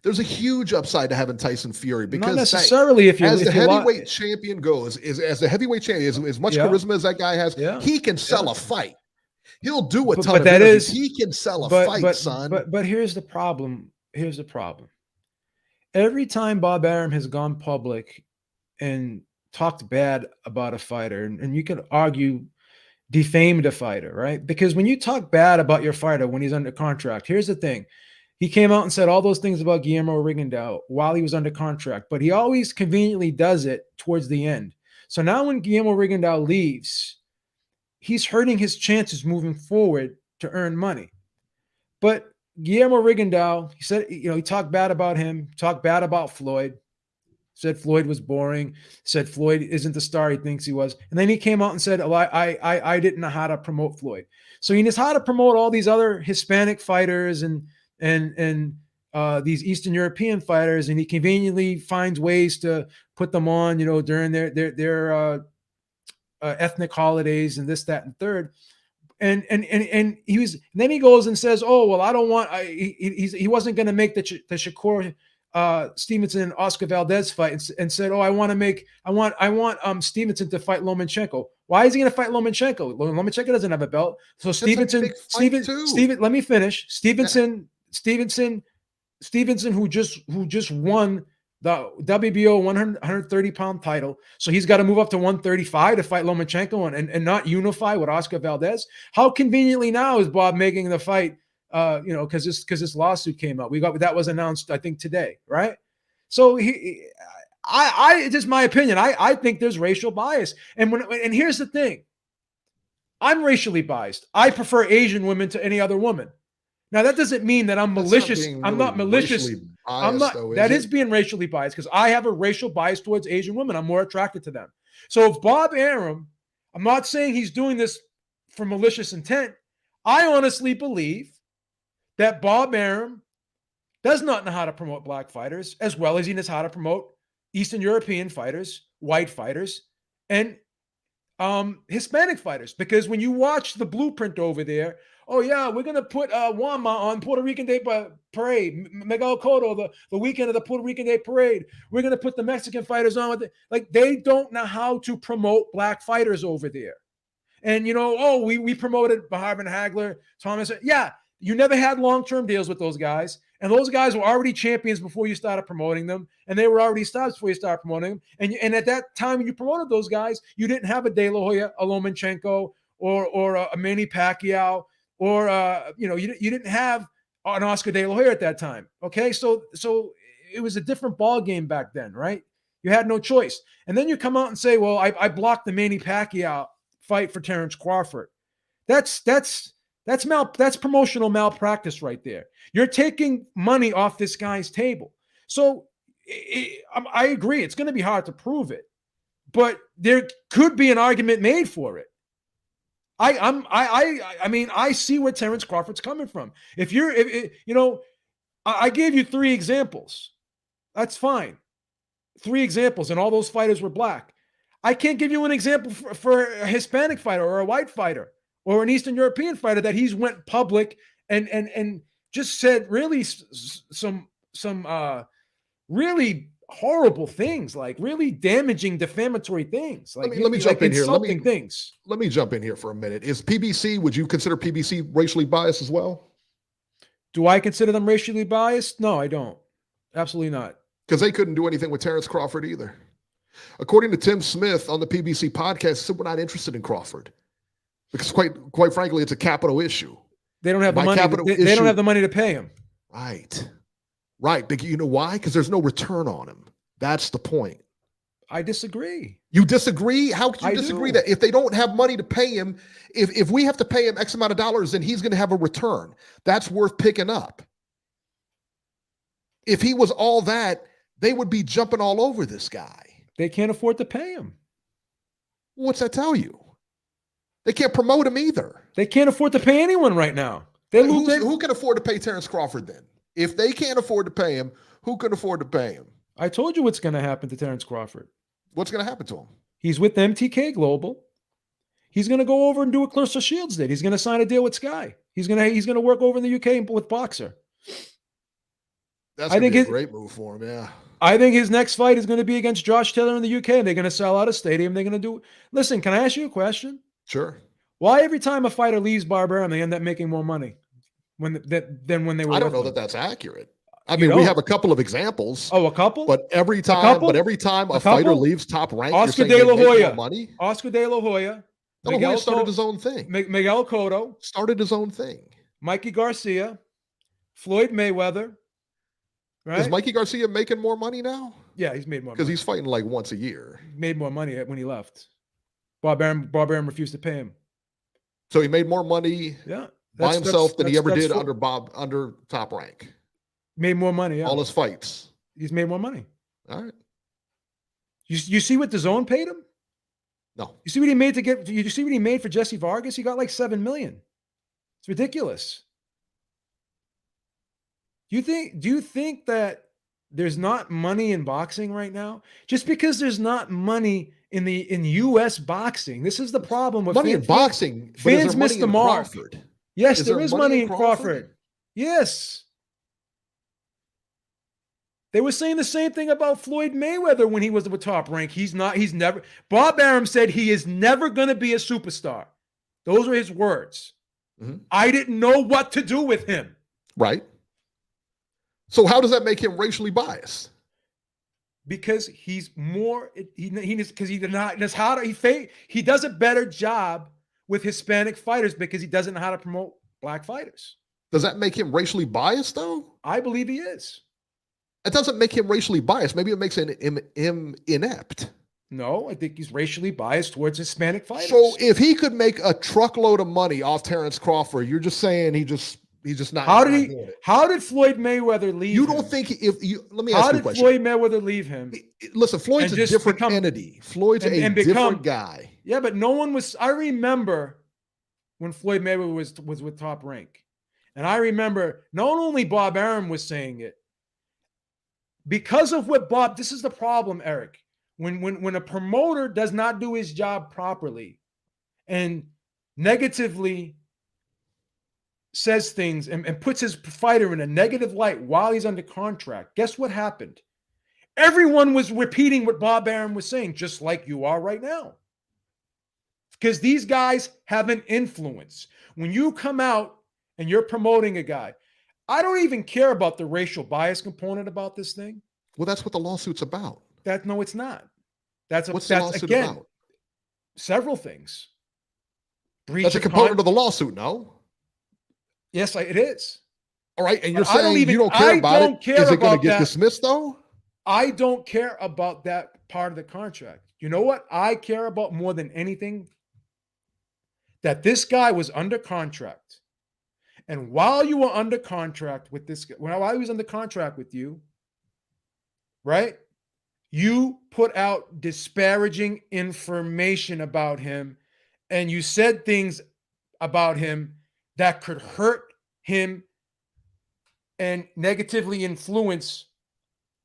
There's a huge upside to having Tyson Fury because not necessarily as the heavyweight champion goes, as the heavyweight champion, as much charisma as that guy has, he can sell a fight. He'll do a ton of interviews. He can sell a fight, son. But here's the problem. Here's the problem. Every time Bob Arum has gone public and talked bad about a fighter, and you can argue defamed a fighter, right? Because when you talk bad about your fighter when he's under contract, here's the thing. He came out and said all those things about Guillermo Rigondeaux while he was under contract, but he always conveniently does it towards the end. So now when Guillermo Rigondeaux leaves, he's hurting his chances moving forward to earn money. But Guillermo Rigondeaux, he said, he talked bad about him, talked bad about Floyd, said Floyd was boring, said Floyd isn't the star he thinks he was. And then he came out and said, oh, I didn't know how to promote Floyd. So he knows how to promote all these other Hispanic fighters and these Eastern European fighters, and he conveniently finds ways to put them on, during their ethnic holidays and this, that, and third. And then he goes and says, "Oh well, I don't want." He wasn't going to make the Shakur Stevenson and Oscar Valdez fight, and said, "Oh, I want Stevenson to fight Lomachenko." Why is he going to fight Lomachenko? Lomachenko doesn't have a belt, so Stevenson. Let me finish. Stevenson, who just won the WBO 130-pound title. So he's got to move up to 135 to fight Lomachenko and not unify with Oscar Valdez. How conveniently now is Bob making the fight, because this lawsuit came out. That was announced, I think, today, right? So it's just my opinion. I think there's racial bias. And here's the thing. I'm racially biased. I prefer Asian women to any other woman. Now that doesn't mean that I'm malicious. I'm not malicious. I'm not. That is being racially biased because I have a racial bias towards Asian women. I'm more attracted to them. So if Bob Arum, I'm not saying he's doing this for malicious intent. I honestly believe that Bob Arum does not know how to promote black fighters as well as he knows how to promote Eastern European fighters, white fighters, and Hispanic fighters. Because when you watch the blueprint over there, oh yeah, we're gonna put Wama on Puerto Rican Day Parade, Miguel Cotto the weekend of the Puerto Rican Day Parade. We're gonna put the Mexican fighters on with it. Like they don't know how to promote black fighters over there. And we promoted Marvin Hagler, Thomas. Yeah, you never had long-term deals with those guys, and those guys were already champions before you started promoting them, and they were already stars before you started promoting them. And at that time when you promoted those guys, you didn't have a De La Hoya, a Lomachenko, or a Manny Pacquiao. Or you didn't have an Oscar De La Hoya at that time. Okay, so it was a different ball game back then, right? You had no choice. And then you come out and say, "Well, I blocked the Manny Pacquiao fight for Terence Crawford." That's promotional malpractice right there. You're taking money off this guy's table. So I agree, it's going to be hard to prove it, but there could be an argument made for it. I mean, I see where Terence Crawford's coming from. I gave you 3 examples. That's fine. 3 examples, and all those fighters were black. I can't give you an example for a Hispanic fighter or a white fighter or an Eastern European fighter that he's went public and just said really some really horrible things, like really damaging, defamatory things. Like let me jump in here. Let me jump in here for a minute. Would you consider PBC racially biased as well? Do I consider them racially biased? No, I don't. Absolutely not. Because they couldn't do anything with Terence Crawford either. According to Tim Smith on the PBC podcast, he said we're not interested in Crawford because quite frankly, it's a capital issue. They don't have the money. They don't have the money to pay him. Right. But you know why? Because there's no return on him. That's the point. I disagree. You disagree? How can you disagree that if they don't have money to pay him, if we have to pay him X amount of dollars, then he's going to have a return. That's worth picking up. If he was all that, they would be jumping all over this guy. They can't afford to pay him. What's that tell you? They can't promote him either. They can't afford to pay anyone right now. Who can afford to pay Terence Crawford then? If they can't afford to pay him, who can afford to pay him? I told you what's going to happen to Terence Crawford. What's going to happen to him? He's with MTK Global. He's going to go over and do what Clarissa Shields did. He's going to sign a deal with Sky. He's going to work over in the UK with Boxer. That's going to be a great move for him, yeah. I think his next fight is going to be against Josh Taylor in the UK, and they're going to sell out a stadium. They're going to do – listen, can I ask you a question? Sure. Why every time a fighter leaves Barbarian, they end up making more money than when they were? I don't know that that's accurate. I mean, we have a couple of examples. Oh, a couple? But every time a fighter leaves Top Rank, Oscar De La Hoya. Money. Oscar De La Hoya. De La Hoya started his own thing. Miguel Cotto. Started his own thing. Mikey Garcia. Floyd Mayweather. Right? Is Mikey Garcia making more money now? Yeah, he's made more money. Because he's fighting like once a year. He made more money when he left. Bob Arum refused to pay him. So he made more money by himself than he ever did under Top Rank. Made more money, yeah. All his fights. He's made more money. All right. You see what DAZN paid him? No. You see what he made you see what he made for Jesse Vargas? He got like $7 million. It's ridiculous. Do you think that there's not money in boxing right now? Just because there's not money in US boxing. This is the problem with money in boxing. Fans miss the mark. Yes, there is money in Crawford. Yes. They were saying the same thing about Floyd Mayweather when he was with Top Rank. Bob Arum said he is never going to be a superstar. Those are his words. Mm-hmm. I didn't know what to do with him. Right. So how does that make him racially biased? Because he does a better job with Hispanic fighters because he doesn't know how to promote black fighters. Does that make him racially biased though? I believe he is. It doesn't make him racially biased. Maybe it makes him inept. No, I think he's racially biased towards Hispanic fighters. So if he could make a truckload of money off Terence Crawford, you're just saying he's just not. How did Floyd Mayweather leave? You don't think let me ask you a question. How did Floyd Mayweather leave him? Listen, Floyd's a different entity. Floyd's a different guy. Yeah, but no one was. I remember when Floyd Mayweather was with Top Rank, and I remember not only Bob Arum was saying it. Because of what Bob, this is the problem, Eric. When a promoter does not do his job properly and negatively says things and puts his fighter in a negative light while he's under contract, guess what happened? Everyone was repeating what Bob Arum was saying, just like you are right now. Because these guys have an influence. When you come out and you're promoting a guy, I don't even care about the racial bias component about this thing. Well, that's what the lawsuit's about. No, it's not. What's the lawsuit about? Several things. That's a component of the lawsuit, no? Yes, it is. All right, and you're saying you don't care about it. Is it going to get dismissed, though? I don't care about that part of the contract. You know what I care about more than anything? That this guy was under contract. And while you were under contract with this guy, while he was under contract with you, right? You put out disparaging information about him and you said things about him that could hurt him and negatively influence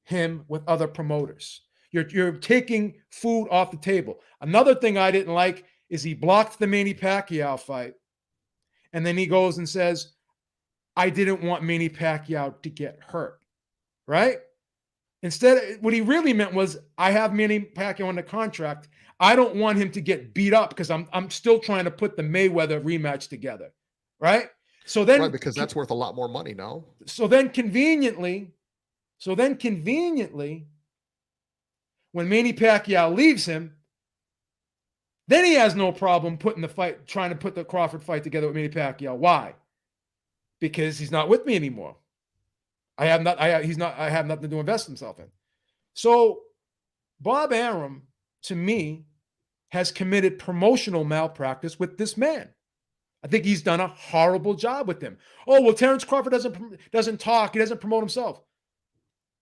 him with other promoters. You're taking food off the table. Another thing I didn't like is he blocked the Manny Pacquiao fight. And then he goes and says, I didn't want Manny Pacquiao to get hurt, right? Instead, what he really meant was, I have Manny Pacquiao under contract. I don't want him to get beat up because I'm still trying to put the Mayweather rematch together, right? So then, right, because that's worth a lot more money now. So then conveniently, when Manny Pacquiao leaves him, then he has no problem trying to put the Crawford fight together with Manny Pacquiao. Why? Because he's not with me anymore. I have nothing to invest himself in. So Bob Arum, to me, has committed promotional malpractice with this man. I think he's done a horrible job with him. Oh, well, Terence Crawford doesn't talk. He doesn't promote himself.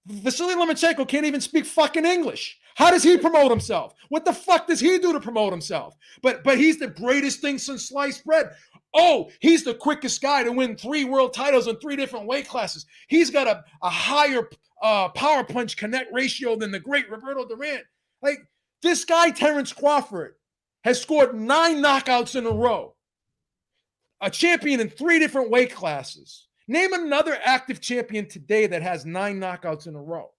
Vasily Lomachenko can't even speak fucking English. How does he promote himself? What the fuck does he do to promote himself? But he's the greatest thing since sliced bread. Oh, he's the quickest guy to win 3 world titles in 3 different weight classes. He's got a higher power punch connect ratio than the great Roberto Duran. Like, this guy, Terence Crawford, has scored 9 knockouts in a row. A champion in 3 different weight classes. Name another active champion today that has 9 knockouts in a row.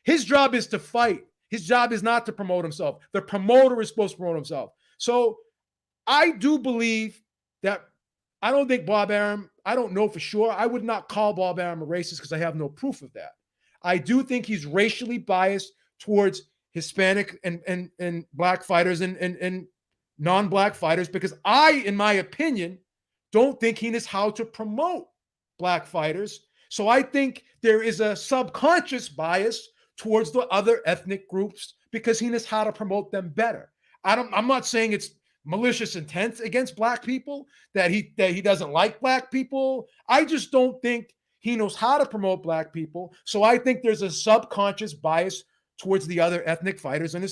His job is to fight. His job is not to promote himself. The promoter is supposed to promote himself. So I do believe that I don't think Bob Arum, I don't know for sure. I would not call Bob Arum a racist because I have no proof of that. I do think he's racially biased towards Hispanic and black fighters and non-black fighters because I, in my opinion, don't think he knows how to promote black fighters. So I think there is a subconscious bias towards the other ethnic groups because he knows how to promote them better. I'm not saying it's malicious intent against black people, that he doesn't like black people. I just don't think he knows how to promote black people. So I think there's a subconscious bias towards the other ethnic fighters on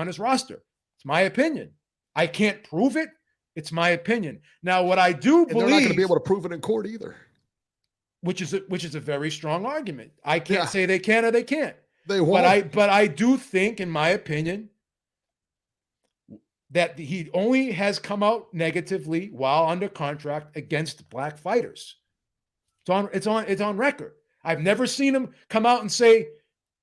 his roster. It's my opinion. I can't prove it. It's my opinion. Now, what I do believe, they're not going to be able to prove it in court either, which is a very strong argument. I can't say they can or they can't. They won't. But I do think, in my opinion, that he only has come out negatively while under contract against black fighters. It's on record. I've never seen him come out and say,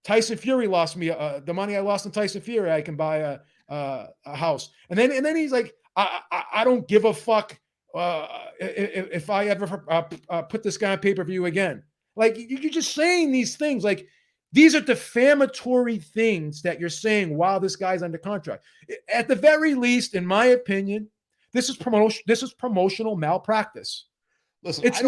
Tyson Fury lost me the money I lost on Tyson Fury. I can buy a house. And then he's like, I don't give a fuck if I ever put this guy on pay-per-view again. Like, you're just saying these things. Like, these are defamatory things that you're saying while this guy's under contract. At the very least, in my opinion, this is promotional malpractice. Listen, it's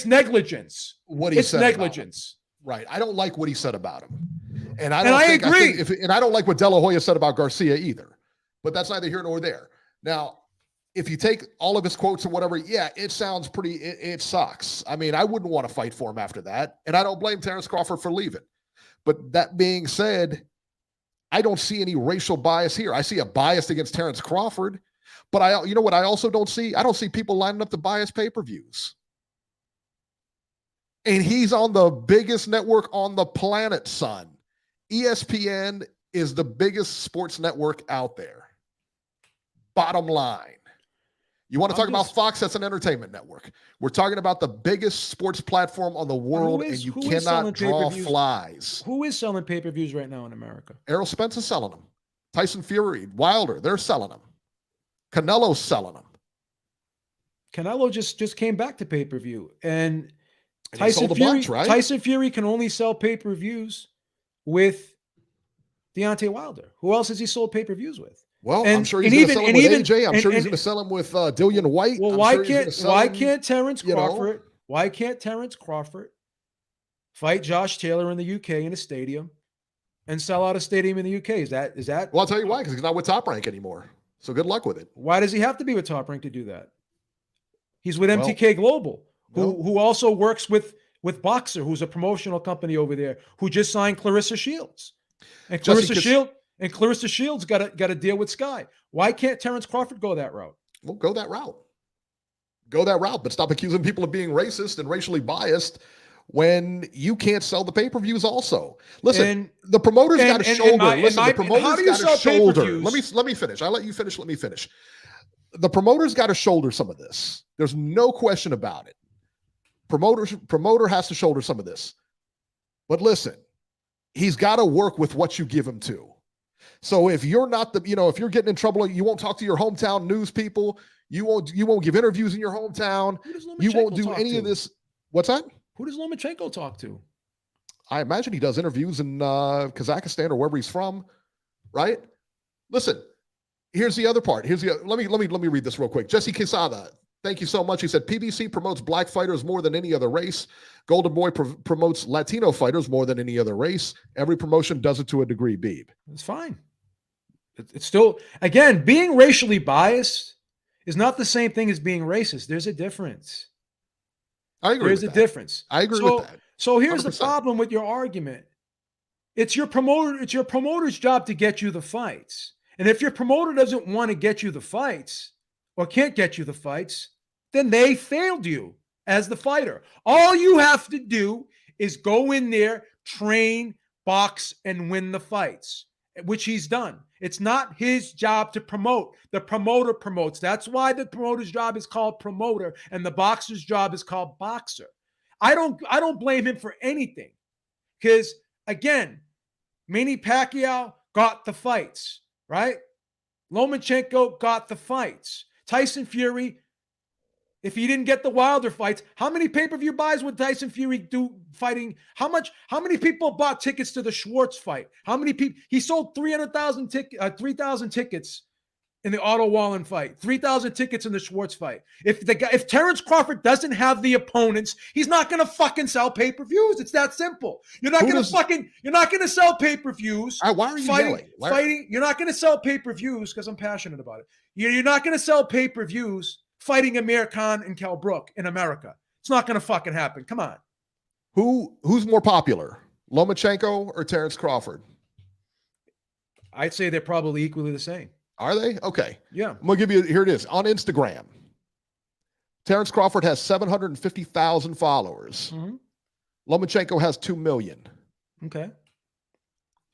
negligence. What he said. It's negligence. Right. I don't like what he said about him. And I agree. And I don't like what De La Hoya said about Garcia either. But that's neither here nor there. Now, if you take all of his quotes and whatever, yeah, it sounds pretty, it sucks. I mean, I wouldn't want to fight for him after that. And I don't blame Terence Crawford for leaving. But that being said, I don't see any racial bias here. I see a bias against Terence Crawford. But you know what I also don't see? I don't see people lining up to buy his pay-per-views. And he's on the biggest network on the planet, son. ESPN is the biggest sports network out there. Bottom line. You want to talk about Fox? That's an entertainment network. We're talking about the biggest sports platform on the world, and you cannot draw flies. Who is selling pay-per-views right now in America? Errol Spence is selling them. Tyson Fury, Wilder, they're selling them. Canelo's selling them. Canelo just came back to pay-per-view, and Tyson Fury can only sell pay-per-views with Deontay Wilder. Who else has he sold pay-per-views with? Well, I'm sure he's going to sell him with AJ. I'm sure he's going to sell him with Dillian White. Well, why can't Terence Crawford? Why can't Terence Crawford fight Josh Taylor in the UK in a stadium and sell out a stadium in the UK? Is that? Well, I'll tell you why. Because he's not with Top Rank anymore. So good luck with it. Why does he have to be with Top Rank to do that? He's with MTK Global, who also works with Boxer, who's a promotional company over there, who just signed Clarissa Shields, and Clarissa Shields got a deal with Sky. Why can't Terence Crawford go that route? Well, go that route. Go that route, but stop accusing people of being racist and racially biased when you can't sell the pay-per-views also. Listen, the promoters got a shoulder. The promoters got a shoulder. Let me finish. I'll let you finish. Let me finish. The promoters got to shoulder some of this. There's no question about it. Promoter has to shoulder some of this. But listen, he's got to work with what you give him to. So if you're not if you're getting in trouble, you won't talk to your hometown news people. You won't give interviews in your hometown. You won't do any of this. What's that? Who does Lomachenko talk to? I imagine he does interviews in Kazakhstan or wherever he's from, right? Listen, here's the other part. Let me read this real quick. Jesse Quesada, thank you so much. He said PBC promotes black fighters more than any other race. Golden Boy promotes Latino fighters more than any other race. Every promotion does it to a degree, Beeb. It's fine. It's still, again, being racially biased is not the same thing as being racist. There's a difference. I agree. There's a difference. I agree with that. So here's 100%. The problem with your argument. It's your promoter's job to get you the fights. And if your promoter doesn't want to get you the fights, or can't get you the fights, then they failed you as the fighter. All you have to do is go in there, train, box, and win the fights, which he's done. It's not his job to promote. The promoter promotes. That's why the promoter's job is called promoter and the boxer's job is called boxer. I don't blame him for anything because, again, Manny Pacquiao got the fights, right? Lomachenko got the fights. Tyson Fury, if he didn't get the Wilder fights, how many pay-per-view buys would Tyson Fury do fighting? How many people bought tickets to the Schwartz fight? How many people? He sold 3,000 tickets in the Otto Wallen fight, 3,000 tickets in the Schwartz fight. If Terence Crawford doesn't have the opponents, he's not going to fucking sell pay-per-views. It's that simple. You're not going to sell pay-per-views. Why are you fighting? You're not going to sell pay-per-views because I'm passionate about it. You're not going to sell pay-per-views fighting Amir Khan and Kell Brook in America. It's not going to fucking happen. Come on. Who's more popular, Lomachenko or Terence Crawford? I'd say they're probably equally the same. Are they? Okay. Yeah. I'm going to give you, here it is. On Instagram, Terence Crawford has 750,000 followers. Mm-hmm. Lomachenko has 2 million. Okay.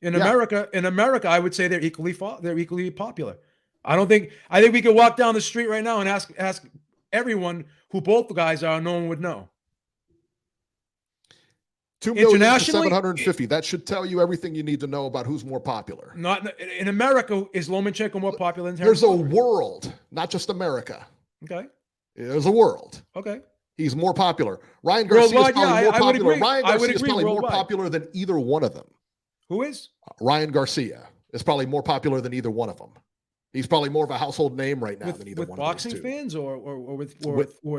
In America, I would say they're equally popular. I think we could walk down the street right now and ask everyone who both the guys are. No one would know. 2 million to 750. That should tell you everything you need to know about who's more popular. Not in America. Is Lomachenko more popular than Terence? There's a world, not just America. Okay. There's a world. Okay. He's more popular. Ryan Garcia is probably more popular. Ryan Garcia is probably more popular than either one of them. Who is? Ryan Garcia is probably more popular than either one of them. He's probably more of a household name right now than either one of those two. With boxing fans or with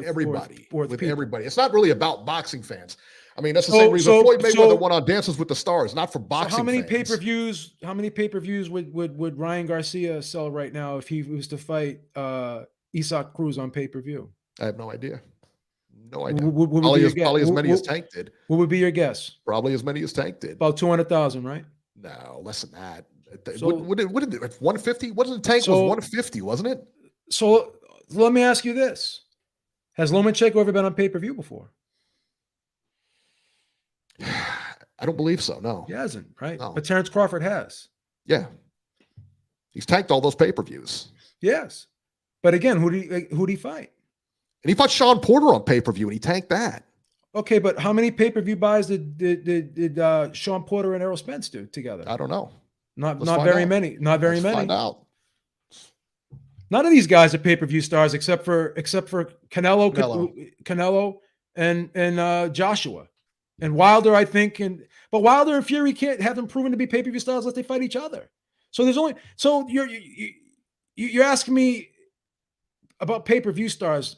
everybody. With everybody. It's not really about boxing fans. I mean, that's the same reason Floyd Mayweather went on Dances with the Stars, not for boxing how many fans. How many pay-per-views would Ryan Garcia sell right now if he was to fight Isaac Cruz on pay-per-view? I have no idea. No idea. Probably as many as Tank did. What would be your guess? Probably as many as Tank did. About 200,000, right? No, less than that. What did it? 150? Wasn't Tank was 150, wasn't it? So let me ask you this: has Lomachenko ever been on pay-per-view before? I don't believe so. No, he hasn't. Right? No. But Terence Crawford has. Yeah, he's tanked all those pay-per-views. Yes, but again, who'd he fight? And he fought Sean Porter on pay-per-view, and he tanked that. Okay, but how many pay-per-view buys did Sean Porter and Errol Spence do together? I don't know. Not very many. Not very many. Find out. None of these guys are pay-per-view stars except for Canelo and Joshua and Wilder, I think. But Wilder and Fury can't have them proven to be pay-per-view stars unless they fight each other. So you're asking me about pay-per-view stars.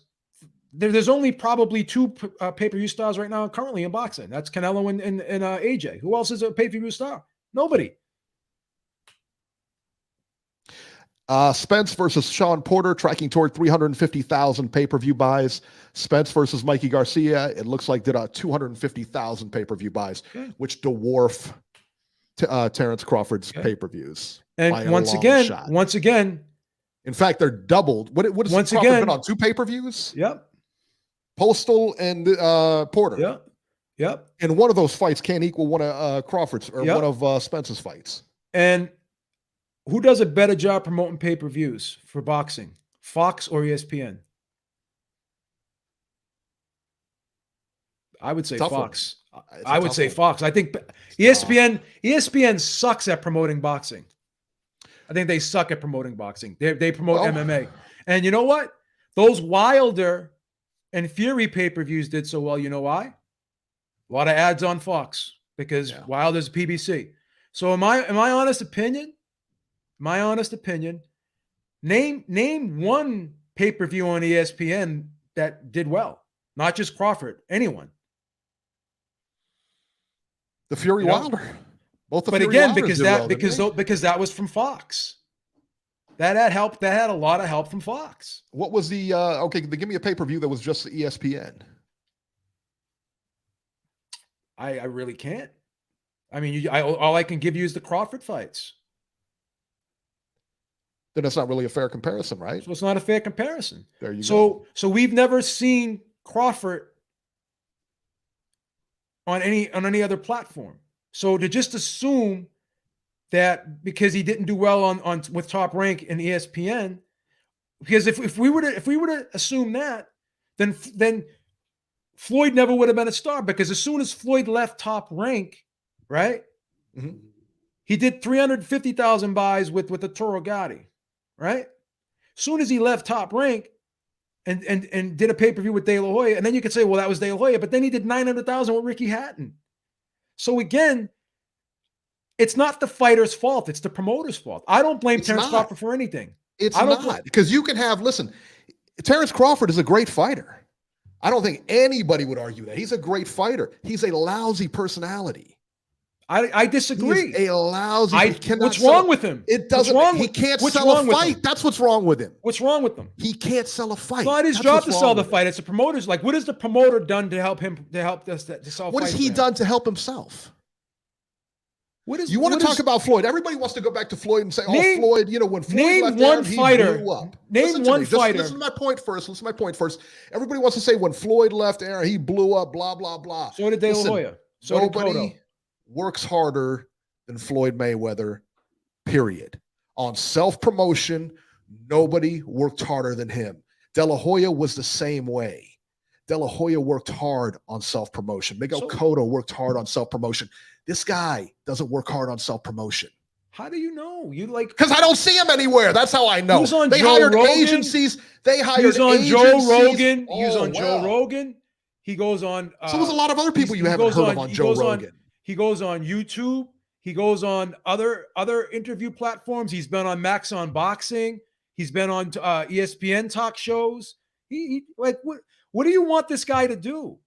There's only probably 2 pay-per-view stars right now currently in boxing. That's Canelo and AJ. Who else is a pay-per-view star? Nobody. Spence versus Sean Porter, tracking toward 350,000 pay-per-view buys. Spence versus Mikey Garcia, it looks like did 250,000 pay-per-view buys, which dwarf Terence Crawford's pay-per-views. And once again, in fact, they're doubled. What has Crawford been on 2 pay-per-views? Yep. Postal and Porter. Yep. And one of those fights can't equal one of Crawford's or one of Spence's fights. And who does a better job promoting pay-per-views for boxing, Fox or ESPN? I would say Fox. I would say Fox. I think ESPN sucks at promoting boxing. I think they suck at promoting boxing. They promote MMA. And you know what? Those Wilder and Fury pay-per-views did so well. You know why? A lot of ads on Fox because Wilder's PBC. So in my honest opinion, name one pay-per-view on ESPN that did well. Not just Crawford, anyone. The Fury Wilder. Both the but Fury again, Wilders because that was from Fox. That had help. That had a lot of help from Fox. What was the give me a pay-per-view that was just ESPN. I really can't. I mean, all I can give you is the Crawford fights. Then it's not really a fair comparison, right? So it's not a fair comparison. There you go. So we've never seen Crawford on any other platform. So to just assume that because he didn't do well on with Top Rank and ESPN, because if we were to assume that, then Floyd never would have been a star, because as soon as Floyd left Top Rank, right? Mm-hmm. He did 350,000 buys with the Toro Gotti, right? As soon as he left Top Rank and did a pay-per-view with De La Hoya, and then you could say, well, that was De La Hoya, but then he did 900,000 with Ricky Hatton. So again, it's not the fighter's fault, it's the promoter's fault. I don't blame Terence Crawford for anything. It's not, because you can have, listen, Terence Crawford is a great fighter. I don't think anybody would argue that. He's a great fighter. He's a lousy personality. I disagree. He's a lousy. What's wrong with him? It doesn't. He can't sell a fight. That's what's wrong with him. What's wrong with him? He can't sell a fight. It's not his job to sell the fight. It's the promoter's. Like, what has the promoter done to help him to sell? What has he done to help himself? You want to talk about Floyd? Everybody wants to go back to Floyd and say, Floyd, when Floyd left down, he blew up. Name one fighter. Listen to my point first. Everybody wants to say when Floyd left there, he blew up, blah, blah, blah. So did De La Hoya. So nobody works harder than Floyd Mayweather, period. On self-promotion, nobody worked harder than him. De La Hoya was the same way. De La Hoya worked hard on self-promotion. Miguel Cotto worked hard on self-promotion. This guy doesn't work hard on self-promotion. How do you know? Because I don't see him anywhere. That's how I know. They hired agencies. They hired agencies. Joe Rogan. He was on Joe Rogan. He goes on. So there's a lot of other people you haven't heard of on Joe Rogan. He goes on YouTube. He goes on other interview platforms. He's been on Max on Boxing. He's been on ESPN talk shows. What do you want this guy to do?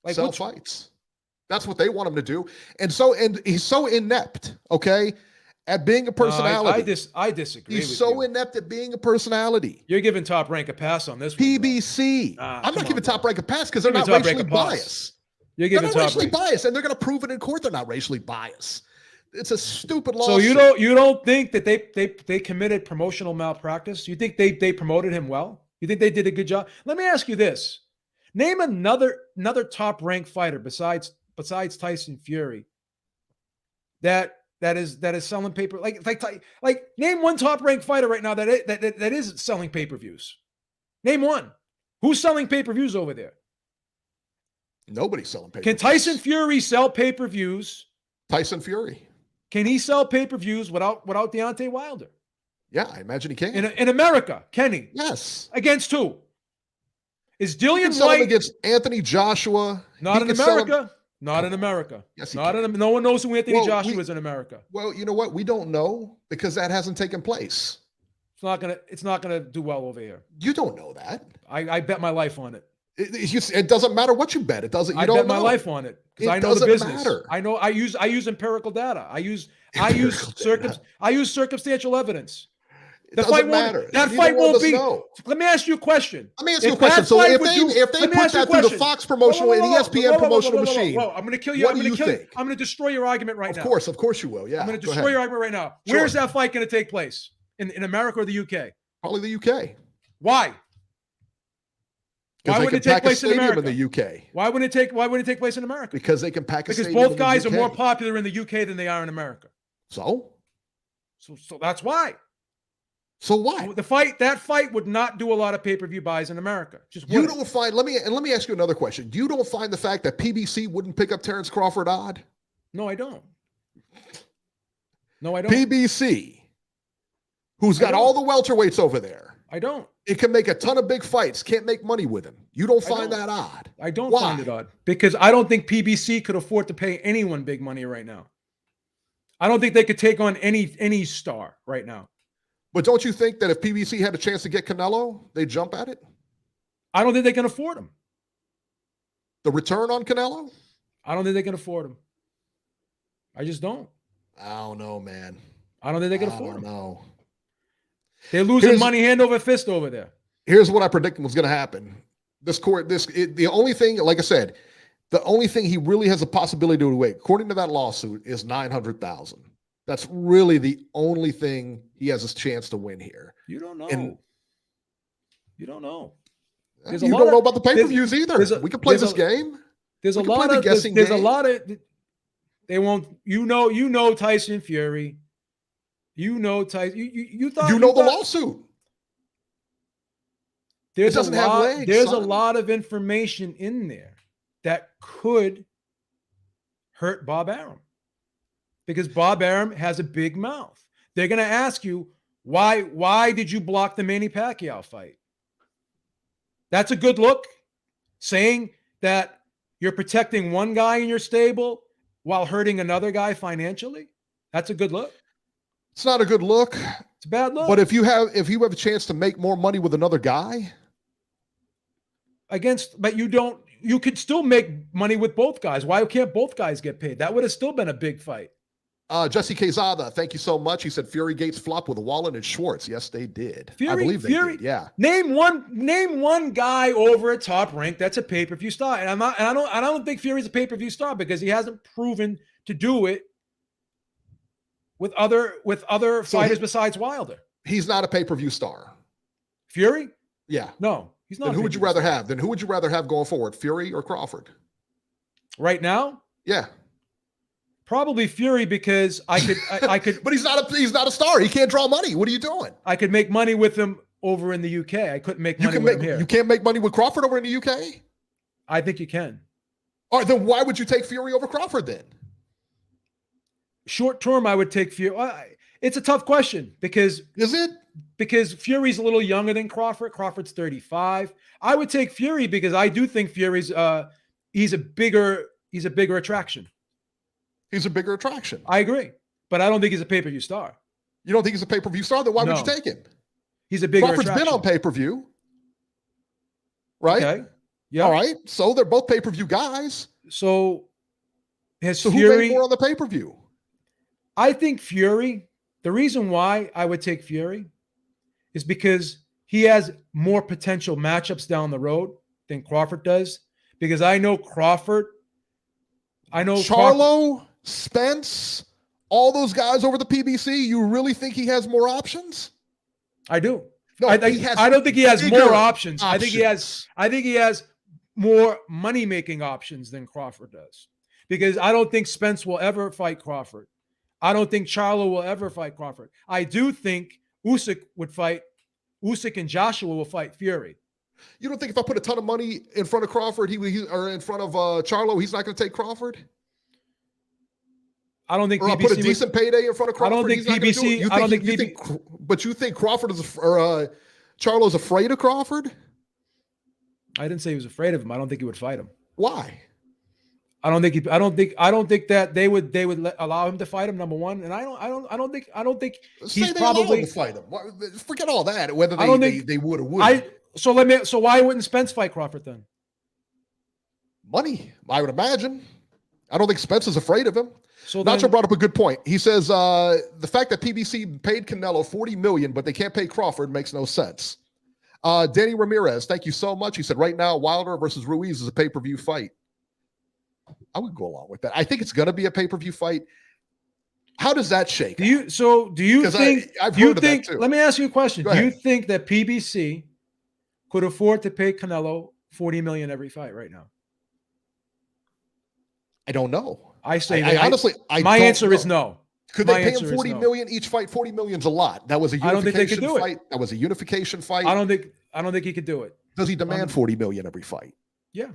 Sell fights. That's what they want him to do. And he's so inept, okay, at being a personality. I disagree. He's so inept at being a personality. You're giving Top Rank a pass on this PBC. I'm not giving Top Rank a pass because they're not racially biased. You're giving They're not racially biased, and they're going to prove it in court. They're not racially biased. It's a stupid law. So you don't think that they committed promotional malpractice? You think they promoted him well? You think they did a good job? Let me ask you this: name another Top Rank fighter besides Tyson Fury that is selling paper like name one Top Rank fighter right now that is selling pay-per-views. Name one. Who's selling pay-per-views over there? Nobody's selling pay-per-views. Can Tyson Fury sell pay-per-views? Tyson Fury. Can he sell pay-per-views without Deontay Wilder? Yeah, I imagine he can. In America, can he? Yes. Against who? Is Dillian White against Anthony Joshua? Not in America. Not in America. Yes, no one knows who Anthony Joshua is in America. Well, you know what? We don't know because that hasn't taken place. It's not gonna do well over here. You don't know that. I bet my life on it. It doesn't matter what you bet. It doesn't. I bet my life on it because I know the business. Matter. I know. I use empirical data. I use circumstantial evidence. It doesn't matter. That fight won't be. Let me ask you a question. Let me ask you a question. So if they put that through the Fox promotional and ESPN promotional machine, I'm going to kill you. I'm going to kill you. I'm going to destroy your argument right now. Of course you will. Yeah. I'm going to destroy your argument right now. Sure. Where's that fight going to take place? In America or the UK? Probably the UK. Why? Why wouldn't it take place in America? In the UK. Why wouldn't it take place in America? Because they can pack a stadium. Because both guys are more popular in the UK than they are in America. So that's why. So why? That fight would not do a lot of pay-per-view buys in America. You don't find. Let me ask you another question. You don't find the fact that PBC wouldn't pick up Terence Crawford odd? No, I don't. PBC, who's got all the welterweights over there. I don't. It can make a ton of big fights. Can't make money with him. You don't find that odd. I don't find it odd because I don't think PBC could afford to pay anyone big money right now. I don't think they could take on any star right now. But don't you think that if PBC had a chance to get Canelo, they'd jump at it? I don't think they can afford him. The return on Canelo? I don't think they can afford him. I just don't. I don't know, man. I don't think they can afford him. No. They're losing money hand over fist over there. Here's what I predicted was going to happen. The only thing, like I said, the only thing he really has a possibility to wait, according to that lawsuit, is $900,000. That's really the only thing he has a chance to win here. You don't know. And you don't know. You don't know about the pay-per-views either. We can play this game. There's a lot of guessing. There's a lot of. They won't. You know Tyson Fury. You know Tyson. You thought. You know the lawsuit. There's a lot of information in there that could hurt Bob Arum, because Bob Arum has a big mouth. They're going to ask you, why did you block the Manny Pacquiao fight? That's a good look. Saying that you're protecting one guy in your stable while hurting another guy financially, that's a good look. It's not a good look. It's a bad look. But if you have a chance to make more money with another guy, but you could still make money with both guys. Why can't both guys get paid? That would have still been a big fight. Jesse Quezada, thank you so much. He said Fury Gates flopped with Wallen and Schwartz. Yes, they did. I believe they did. Yeah. Name one guy over at Top Rank that's a pay-per-view star. And I don't think Fury's a pay-per-view star because he hasn't proven to do it with other fighters besides Wilder. He's not a pay-per-view star. Fury? Yeah. No, he's not. Then who would you rather have? Then who would you rather have going forward, Fury or Crawford? Right now? Yeah. Probably Fury, because I could. But he's not a star. He can't draw money. What are you doing? I could make money with him over in the UK. I couldn't make money with him here. You can't make money with Crawford over in the UK? I think you can. All right, then why would you take Fury over Crawford then? Short term, I would take Fury. It's a tough question because because Fury's a little younger than Crawford. Crawford's 35. I would take Fury because I do think Fury's he's a bigger attraction. He's a bigger attraction. I agree, but I don't think he's a pay-per-view star. You don't think he's a pay-per-view star? Then why would you take him? He's a bigger Crawford's attraction. been on pay-per-view, right? Okay. Yeah. All right. So they're both pay-per-view guys. So who Fury made more on the pay-per-view? I think Fury. The reason why I would take Fury is because he has more potential matchups down the road than Crawford does. Because I know Crawford. Charlo, Spence, all those guys over the PBC. You really think he has more options? I do. No, I don't think he has more options. I think he has more money-making options than Crawford does. Because I don't think Spence will ever fight Crawford. I don't think Charlo will ever fight Crawford. I do think Usyk and Joshua will fight Fury. You don't think if I put a ton of money in front of Crawford, or in front of Charlo, he's not going to take Crawford? I don't think. Or I'll put a decent payday in front of Crawford. I don't think PBC. But you think Crawford Charlo's afraid of Crawford? I didn't say he was afraid of him. I don't think he would fight him. Why? I don't think that they would allow him to fight him. Number one, and I don't think he's probably to fight him. Forget all that. Whether they would or wouldn't. So why wouldn't Spence fight Crawford then? Money, I would imagine. I don't think Spence is afraid of him. So Nacho brought up a good point. He says the fact that PBC paid Canelo $40 million, but they can't pay Crawford makes no sense. Danny Ramirez, thank you so much. He said right now Wilder versus Ruiz is a pay-per-view fight. I would go along with that. I think it's going to be a pay-per-view fight. How does that shake? Do you think? Let me ask you a question. Do you think that PBC could afford to pay Canelo $40 million every fight right now? I don't know. I say my answer is no. Could they pay him $40 million each fight? $40 million's a lot. That was a unification fight. That was a unification fight. I don't think he could do it. Does he demand $40 million every fight? Yeah.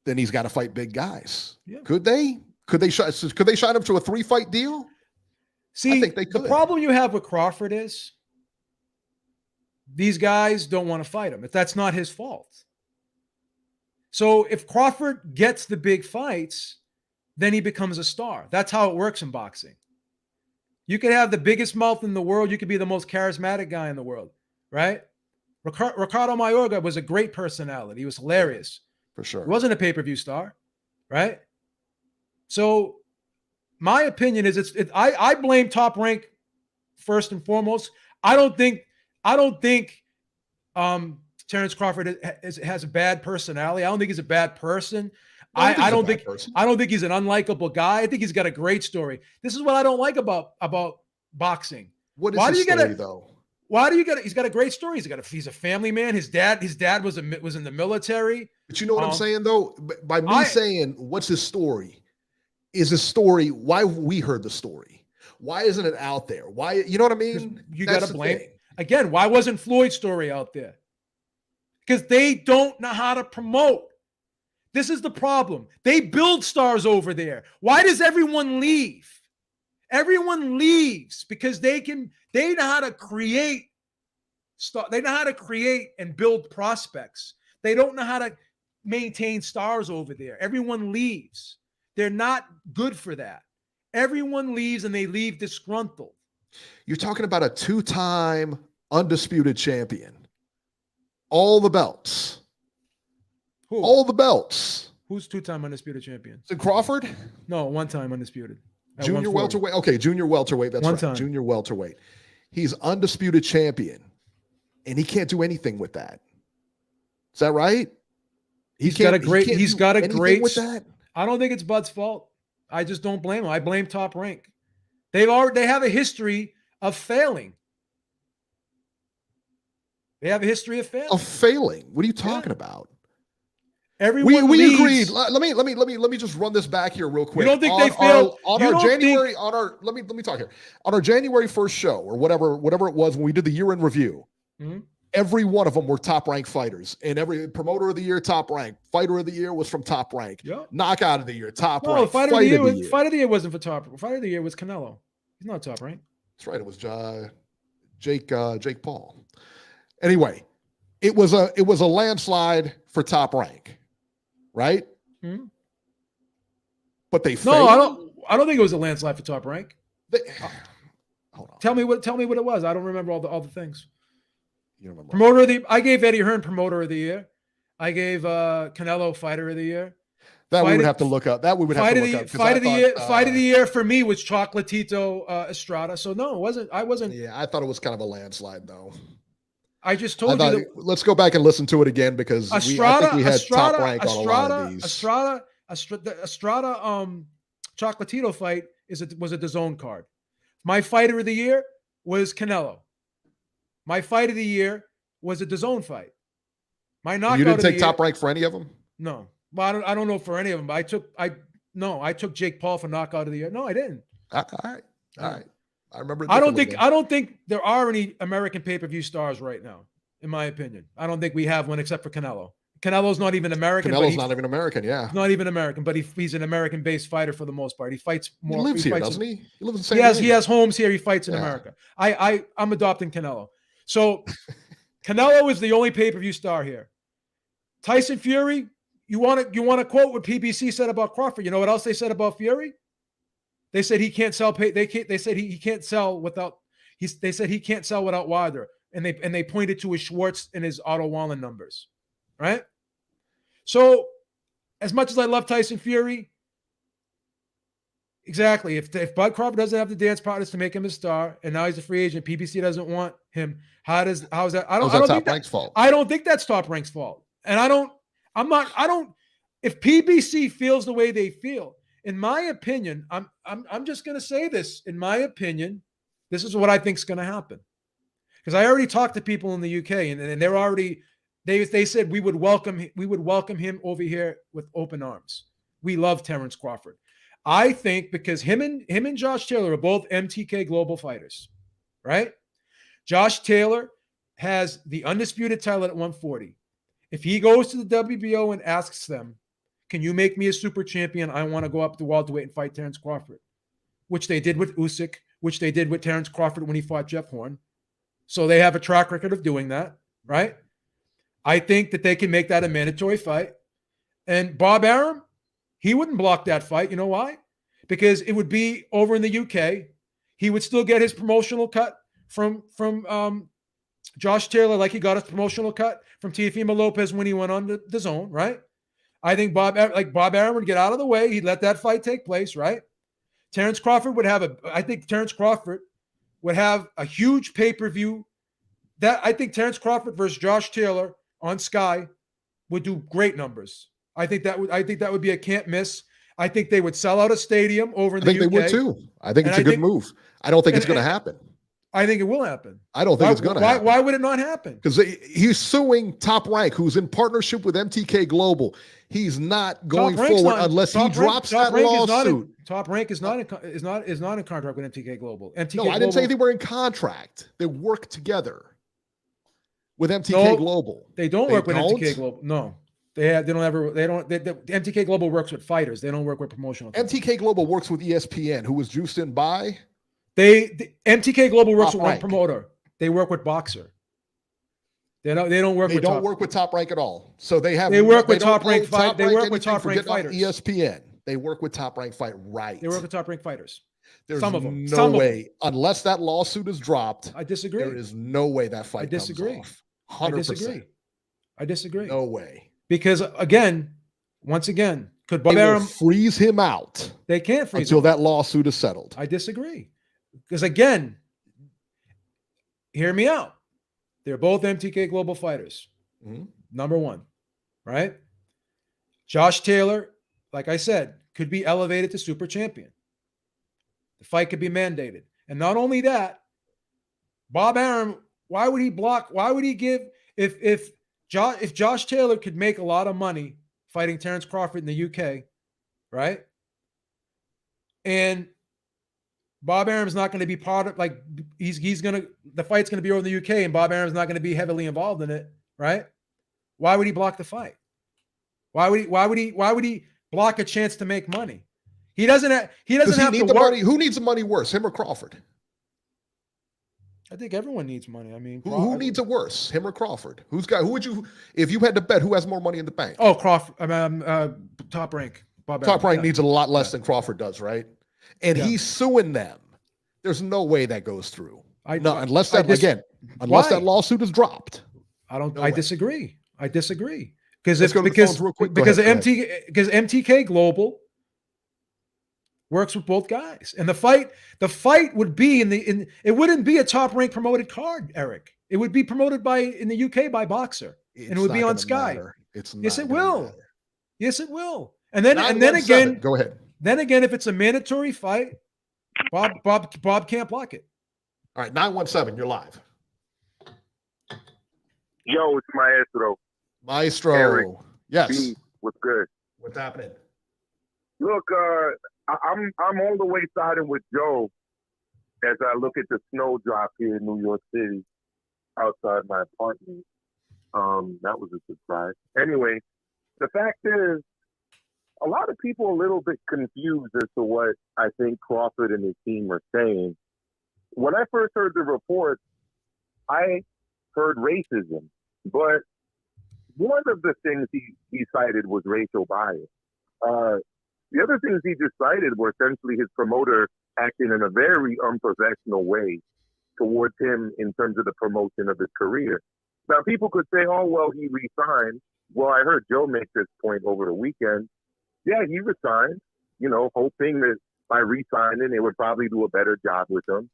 Then he's got to fight big guys. Yeah. Could they? Could they shine him to a 3-fight deal? See, I think they could. The problem you have with Crawford is these guys don't want to fight him. If that's not his fault. So if Crawford gets the big fights, then he becomes a star. That's how it works in boxing. You could have the biggest mouth in the world. You could be the most charismatic guy in the world, right? Ricardo Mayorga was a great personality. He was hilarious. For sure. He wasn't a pay-per-view star, right? So my opinion is I blame Top Rank first and foremost. I don't think Terence Crawford has a bad personality. I don't think he's a bad person. I don't think he's an unlikable guy. I think he's got a great story. This is what I don't like about boxing. What is his story though? Why do you get it? He's got a great story. He's a family man. His dad was in the military. But you know what I'm saying though? By me saying what's his story, is his story why we heard the story? Why isn't it out there? Why, you know what I mean? You got to blame. Again, why wasn't Floyd's story out there? Because they don't know how to promote. This is the problem. They build stars over there. Why does everyone leave? Everyone leaves because they know how to create they know how to create and build prospects. They don't know how to maintain stars over there. Everyone leaves. They're not good for that. Everyone leaves and they leave disgruntled. You're talking about a 2-time undisputed champion. All the belts. Who? All the belts. Who's 2-time undisputed champion? Is it Crawford? No, 1-time undisputed. Junior welterweight. Okay, junior welterweight. That's right. Time. Junior welterweight. He's undisputed champion, and he can't do anything with that. Is that right? He's got a great with that. I don't think it's Bud's fault. I just don't blame him. I blame Top Rank. They have a history of failing. They have a history of failing. Of failing? What are you talking about? Everyone we agreed. Let me just run this back here real quick. You don't think they failed? Let me talk here. On our January 1st show, or whatever it was when we did the year in review, every one of them were Top Rank fighters. And every promoter of the year, Top Rank. Fighter of the year was from Top Rank. Yep. Knockout of the year, Top Rank. Fight of the year wasn't for Top Rank. Fight of the year was Canelo. He's not Top Rank. That's right. It was Jake Paul. Anyway, it was a landslide for Top Rank, right? Mm-hmm. But they failed. No, I don't think it was a landslide for Top Rank. Hold on. Tell me what it was. I don't remember all the things. You don't remember? Promoter of the. I gave Eddie Hearn Promoter of the Year. I gave Canelo Fighter of the Year. That we would have to look up. That we would have to look up. Fight of the year for me was Chocolatito Estrada. So no, it wasn't. I wasn't. Yeah, I thought it was kind of a landslide though. I just told you. Let's go back and listen to it again because I think we had Top Rank on a lot of these. Estrada Chocolatito fight was a DAZN card. My fighter of the year was Canelo. My fight of the year was a DAZN fight. My knockout. You didn't take Top Rank for any of them? No. Well, I don't know for any of them, but I took Jake Paul for knockout of the year. No, I didn't. All right. I remember. I don't think there are any American pay-per-view stars right now, in my opinion. I don't think we have one except for Canelo. Canelo's not even American. Canelo's not even American. Yeah, not even American, but he's an American-based fighter for the most part. He fights more. He lives here, doesn't he? He lives in San Diego. He has homes here. He fights in America. I'm adopting Canelo. So Canelo is the only pay-per-view star here. Tyson Fury. You want to quote what PBC said about Crawford? You know what else they said about Fury? They said he can't sell. They said he can't sell without. They said he can't sell without Wilder, and they pointed to his Schwartz and his Otto Wallen numbers, right? So, as much as I love Tyson Fury, exactly. If Bud Crawford doesn't have the dance partners to make him a star, and now he's a free agent, PBC doesn't want him. How is that? I don't think Top Rank's fault. I don't think that's Top Rank's fault, and if PBC feels the way they feel, in my opinion, I'm just going to say this. In my opinion, this is what I think is going to happen. Because I already talked to people in the UK, and they're already they said we would welcome him over here with open arms. We love Terence Crawford. I think because him and Josh Taylor are both MTK Global fighters, right? Josh Taylor has the undisputed title at 140. If he goes to the WBO and asks them, can you make me a super champion? I want to go up to welterweight and fight Terence Crawford, which they did with Usyk, which they did with Terence Crawford when he fought Jeff Horn. So they have a track record of doing that, right? I think that they can make that a mandatory fight. And Bob Arum, he wouldn't block that fight. You know why? Because it would be over in the UK. He would still get his promotional cut from Josh Taylor, like he got his promotional cut from Teofimo Lopez when he went on the DAZN, right? I think Bob Arum would get out of the way. He'd let that fight take place, right? Terence Crawford would have a huge pay-per-view. I think Terence Crawford versus Josh Taylor on Sky would do great numbers. I think that would be a can't miss. I think they would sell out a stadium over in the UK. I think they would too. I think it's a good move. I don't think it's going to happen. I think it will happen. I don't think it's going to happen. Why would it not happen? Because he's suing Top Rank, who's in partnership with MTK Global. He's not going forward unless he drops that lawsuit. Top Rank is not in contract with MTK Global. I didn't say they were in contract. They work together with MTK Global. They don't work with MTK Global. No. The MTK Global works with fighters. They don't work with promotional companies. MTK Global works with ESPN, who was juiced in by MTK Global works with one promoter. They work with Boxer. They don't work with Top Rank at all. So they work with Top Rank fighters. They work with Top Rank fighters. ESPN. They work with Top Rank fight right. They work with Top Rank fighters. There's no way, unless that lawsuit is dropped. I disagree. There is no way that fight comes off. 100%. I disagree. No way. Because once again, could Bob Arum freeze him out? They can't freeze until that lawsuit is settled. I disagree. Because again, hear me out. They're both MTK Global fighters. Mm-hmm. Number one, right? Josh Taylor, like I said, could be elevated to super champion. The fight could be mandated. And not only that, Bob Arum, why would he give if Josh Taylor could make a lot of money fighting Terence Crawford in the UK, right? And Bob Arum's not going to be part of, like, the fight's going to be over in the UK and Bob Arum's not going to be heavily involved in it, right? Why would he block the fight? Why would he block a chance to make money? He doesn't have to work. Money. Who needs the money worse, him or Crawford? I think everyone needs money. I mean, who needs it worse, him or Crawford? Who would you, if you had to bet, who has more money in the bank? Oh, Crawford. Top Rank. Top Rank needs a lot less than Crawford does, right? And he's suing them. There's no way that goes through. Unless that lawsuit is dropped. I disagree. Because MTK Global works with both guys, and the fight would be it wouldn't be a Top Rank promoted card, Eric. It would be promoted in the UK by Boxer, and it would be on Sky. Yes, it will. Yes, it will. And then again, go ahead. Then again, if it's a mandatory fight, Bob can't block it. All right, 917, you're live. Yo, it's Maestro. Eric, yes. B, what's good? What's happening? Look, I'm all the way siding with Joe as I look at the snow drop here in New York City outside my apartment. That was a surprise. Anyway, the fact is, a lot of people are a little bit confused as to what I think Crawford and his team are saying. When I first heard the report, I heard racism, but one of the things he cited was racial bias. The other things he just cited were essentially his promoter acting in a very unprofessional way towards him in terms of the promotion of his career. Now, people could say, oh, well, he resigned. Well, I heard Joe make this point over the weekend. Yeah, he resigned, hoping that by resigning, they would probably do a better job with him.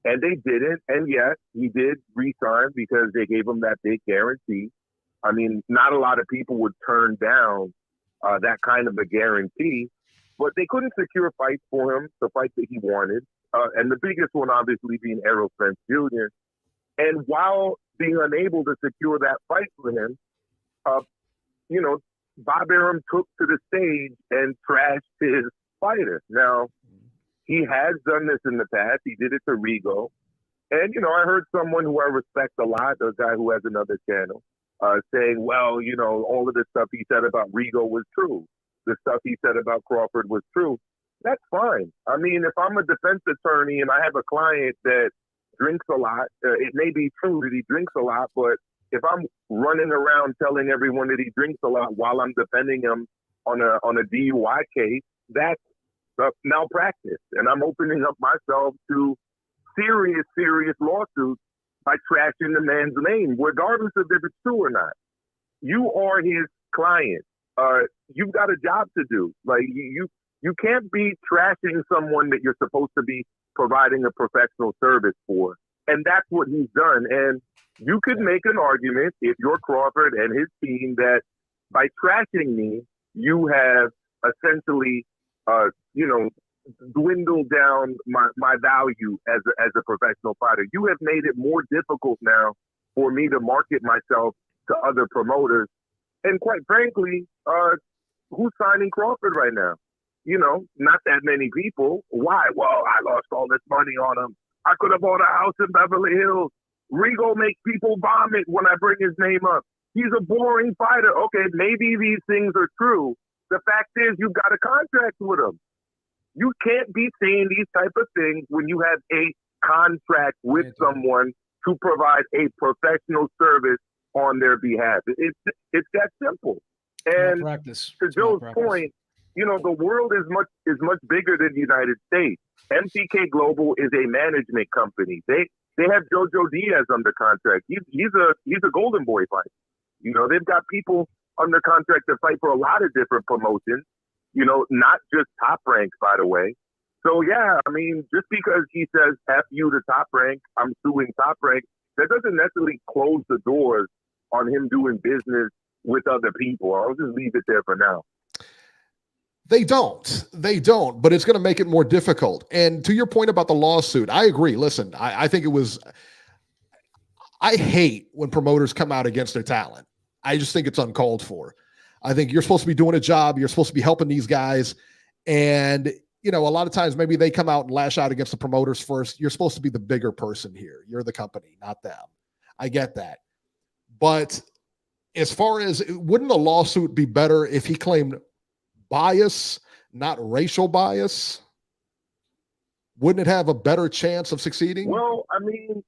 And they didn't. And yet he did resign because they gave him that big guarantee. I mean, not a lot of people would turn down that kind of a guarantee, but they couldn't secure fights for him, the fight that he wanted. And the biggest one, obviously, being Errol Spence Jr. And while being unable to secure that fight for him, Bob Arum took to the stage and trashed his fighter. Now, he has done this in the past. He did it to Rigo. And, I heard someone who I respect a lot, a guy who has another channel, saying, well, all of the stuff he said about Rigo was true. The stuff he said about Crawford was true. That's fine. I mean, if I'm a defense attorney and I have a client that drinks a lot, it may be true that he drinks a lot, but if I'm running around telling everyone that he drinks a lot while I'm defending him on a DUI case, that's malpractice. And I'm opening up myself to serious lawsuits by trashing the man's name, regardless of if it's true or not. You are his client. You've got a job to do. Like you can't be trashing someone that you're supposed to be providing a professional service for. And that's what he's done. And you could make an argument, if you're Crawford and his team, that by trashing me, you have essentially, dwindled down my value as a professional fighter. You have made it more difficult now for me to market myself to other promoters. And quite frankly, who's signing Crawford right now? Not that many people. Why? Well, I lost all this money on him. I could have bought a house in Beverly Hills. Rigo makes people vomit when I bring his name up. He's a boring fighter. Okay, maybe these things are true. The fact is, you've got a contract with him. You can't be saying these type of things when you have a contract with someone to provide a professional service on their behalf. It's that simple. And to Joe's point, the world is much bigger than the United States. MTK Global is a management company. They have Jojo Diaz under contract. He's a Golden Boy fighter. They've got people under contract to fight for a lot of different promotions. Not just Top Rank, by the way. So yeah, I mean, just because he says F you to Top Rank, I'm suing Top Rank, that doesn't necessarily close the doors on him doing business with other people. I'll just leave it there for now. They don't, but it's going to make it more difficult. And to your point about the lawsuit, I agree. Listen, I think I hate when promoters come out against their talent. I just think it's uncalled for. I think you're supposed to be doing a job. You're supposed to be helping these guys. And, a lot of times maybe they come out and lash out against the promoters first. You're supposed to be the bigger person here. You're the company, not them. I get that. But as far as, wouldn't the lawsuit be better if he claimed bias, not racial bias? Wouldn't it have a better chance of succeeding? Well, I mean,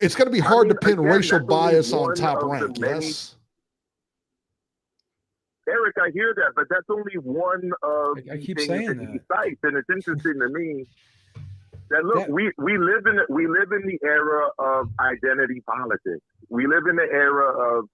it's going to be hard to pin racial bias on Top Rank, yes? Eric, I hear that, but that's only one of I keep things saying that that. he cites, and it's interesting to me that look, we live in the era of identity politics. We live in the era of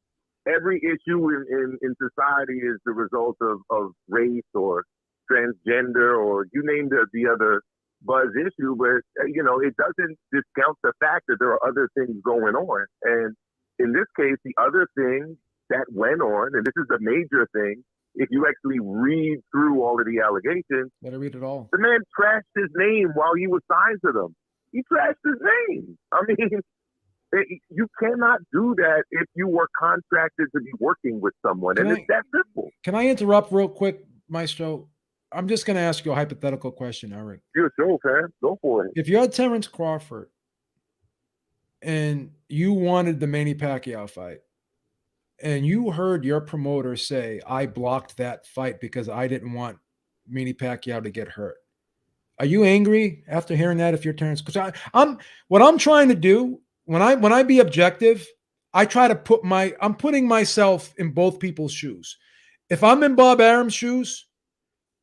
every issue in society is the result of race or transgender or you name the other buzz issue, but it doesn't discount the fact that there are other things going on. And in this case, the other thing that went on, and this is the major thing, if you actually read through all of the allegations, better read it all. The man trashed his name while he was signed to them. He trashed his name. I mean, you cannot do that if you were contracted to be working with someone, it's that simple. Can I interrupt real quick, Maestro? I'm just going to ask you a hypothetical question, Eric. You're sure, man. Go for it. If you're Terence Crawford and you wanted the Manny Pacquiao fight, and you heard your promoter say, I blocked that fight because I didn't want Manny Pacquiao to get hurt. Are you angry after hearing that if you're Terence? Because what I'm trying to do, when I be objective, I try to I'm putting myself in both people's shoes. If I'm in Bob Arum's shoes,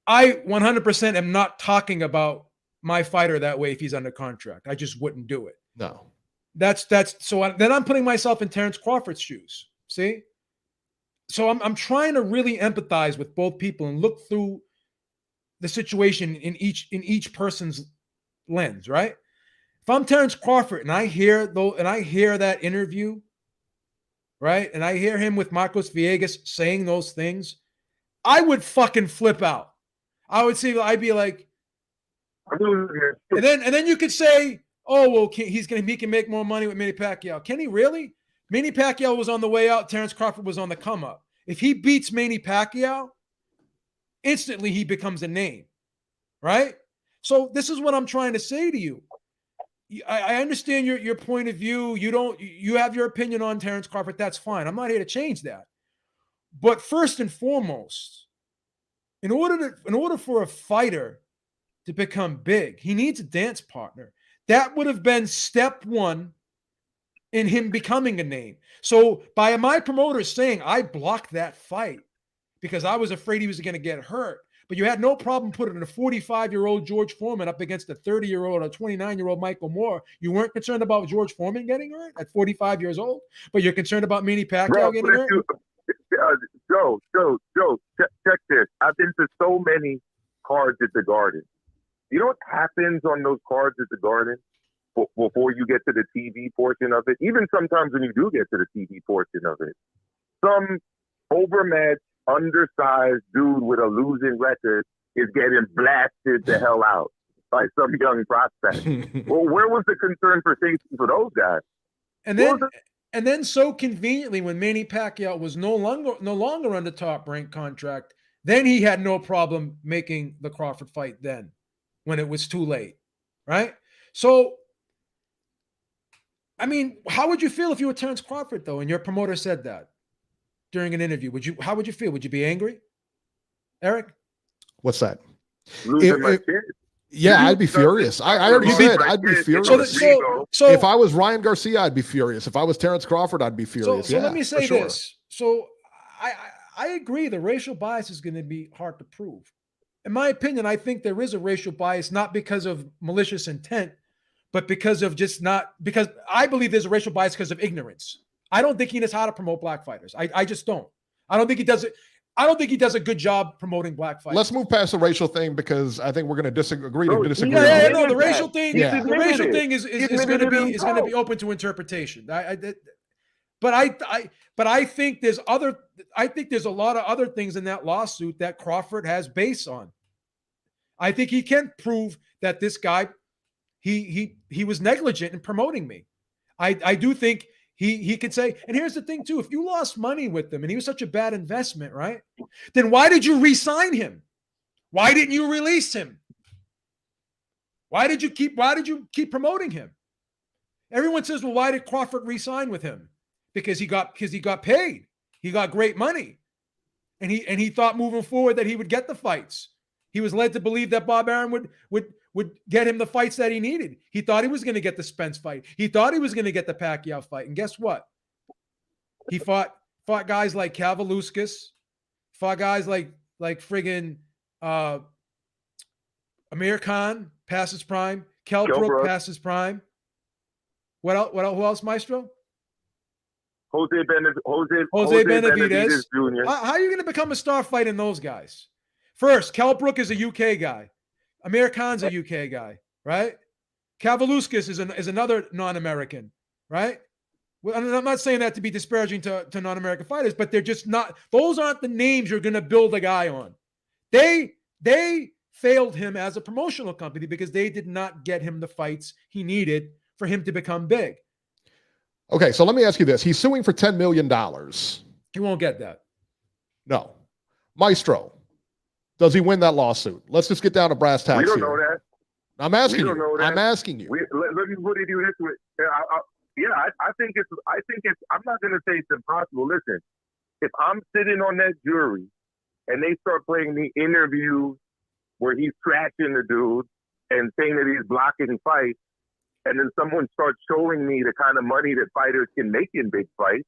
I 100% am not talking about my fighter that way if he's under contract. I just wouldn't do it. No. Then I'm putting myself in Terence Crawford's shoes. See? So I'm trying to really empathize with both people and look through the situation in each person's lens, right? If I'm Terence Crawford and I hear that interview, right? And I hear him with Marcos Villegas saying those things, I would fucking flip out. I'd be like, and then you could say, oh, well, he can make more money with Manny Pacquiao. Can he really? Manny Pacquiao was on the way out. Terence Crawford was on the come up. If he beats Manny Pacquiao, instantly he becomes a name, right? So this is what I'm trying to say to you. I understand your point of view. You have your opinion on Terence Crawford. That's fine. I'm not here to change that. But first and foremost, in order for a fighter to become big, he needs a dance partner. That would have been step one in him becoming a name. So by my promoter saying I blocked that fight because I was afraid he was going to get hurt, but you had no problem putting a 45-year-old George Foreman up against a 30-year-old or 29-year-old Michael Moore. You weren't concerned about George Foreman getting hurt at 45 years old, but you're concerned about Manny Pacquiao getting hurt? Joe, check this. I've been to so many cards at the Garden. You know what happens on those cards at the Garden before you get to the TV portion of it? Even sometimes when you do get to the TV portion of it, some overmatched undersized dude with a losing record is getting blasted the hell out by some young prospect. Well, where was the concern for safety for those guys? And then so conveniently, when Manny Pacquiao was no longer under Top Rank contract, then he had no problem making the Crawford fight then, when it was too late, right? So, I mean, how would you feel if you were Terence Crawford, though, and your promoter said that during an interview? How would you feel? Would you be angry, Eric? What's that? Losing my kid. Yeah, I'd be furious. I already said I'd be furious. So if I was Ryan Garcia, I'd be furious. If I was Terence Crawford, I'd be furious. So let me say this. So I agree the racial bias is going to be hard to prove. In my opinion, I think there is a racial bias, not because of malicious intent, but because I believe there's a racial bias because of ignorance. I don't think he knows how to promote black fighters. I just don't. I don't think he does it. I don't think he does a good job promoting black fighters. Let's move past the racial thing because I think we're going to disagree. No, the racial thing. Yeah. The racial thing is going to be open to interpretation. But I think there's a lot of other things in that lawsuit that Crawford has base on. I think he can prove that this guy he was negligent in promoting me. I do think he could say, and here's the thing too, if you lost money with him and he was such a bad investment, right? Then why did you re-sign him? Why didn't you release him? Why did you keep promoting him? Everyone says, well, why did Crawford re-sign with him? Because he got paid. He got great money. And he thought moving forward that he would get the fights. He was led to believe that Bob Arum would get him the fights that he needed. He thought he was going to get the Spence fight. He thought he was going to get the Pacquiao fight. And guess what? He fought guys like Kavaluskas, fought guys like friggin' Amir Khan, past his prime, Kell Brook, past his prime. What else? Who else, Maestro? Jose Benavidez Jr. How are you going to become a star fighting those guys? First, Kell Brook is a UK guy. Amir Khan's a UK guy, right? Kavaluskas is another non-American, right? Well, I'm not saying that to be disparaging to non-American fighters, but they're just not. Those aren't the names you're going to build a guy on. They failed him as a promotional company because they did not get him the fights he needed for him to become big. Okay, so let me ask you this. He's suing for $10 million. He won't get that. No. Maestro, does he win that lawsuit? Let's just get down to brass tacks. We don't here. know that. I'm asking you. I'm asking you. Let me put it this way. I think it's. I'm not going to say it's impossible. Listen, if I'm sitting on that jury and they start playing the interview where he's trashing the dude and saying that he's blocking fights, and then someone starts showing me the kind of money that fighters can make in big fights,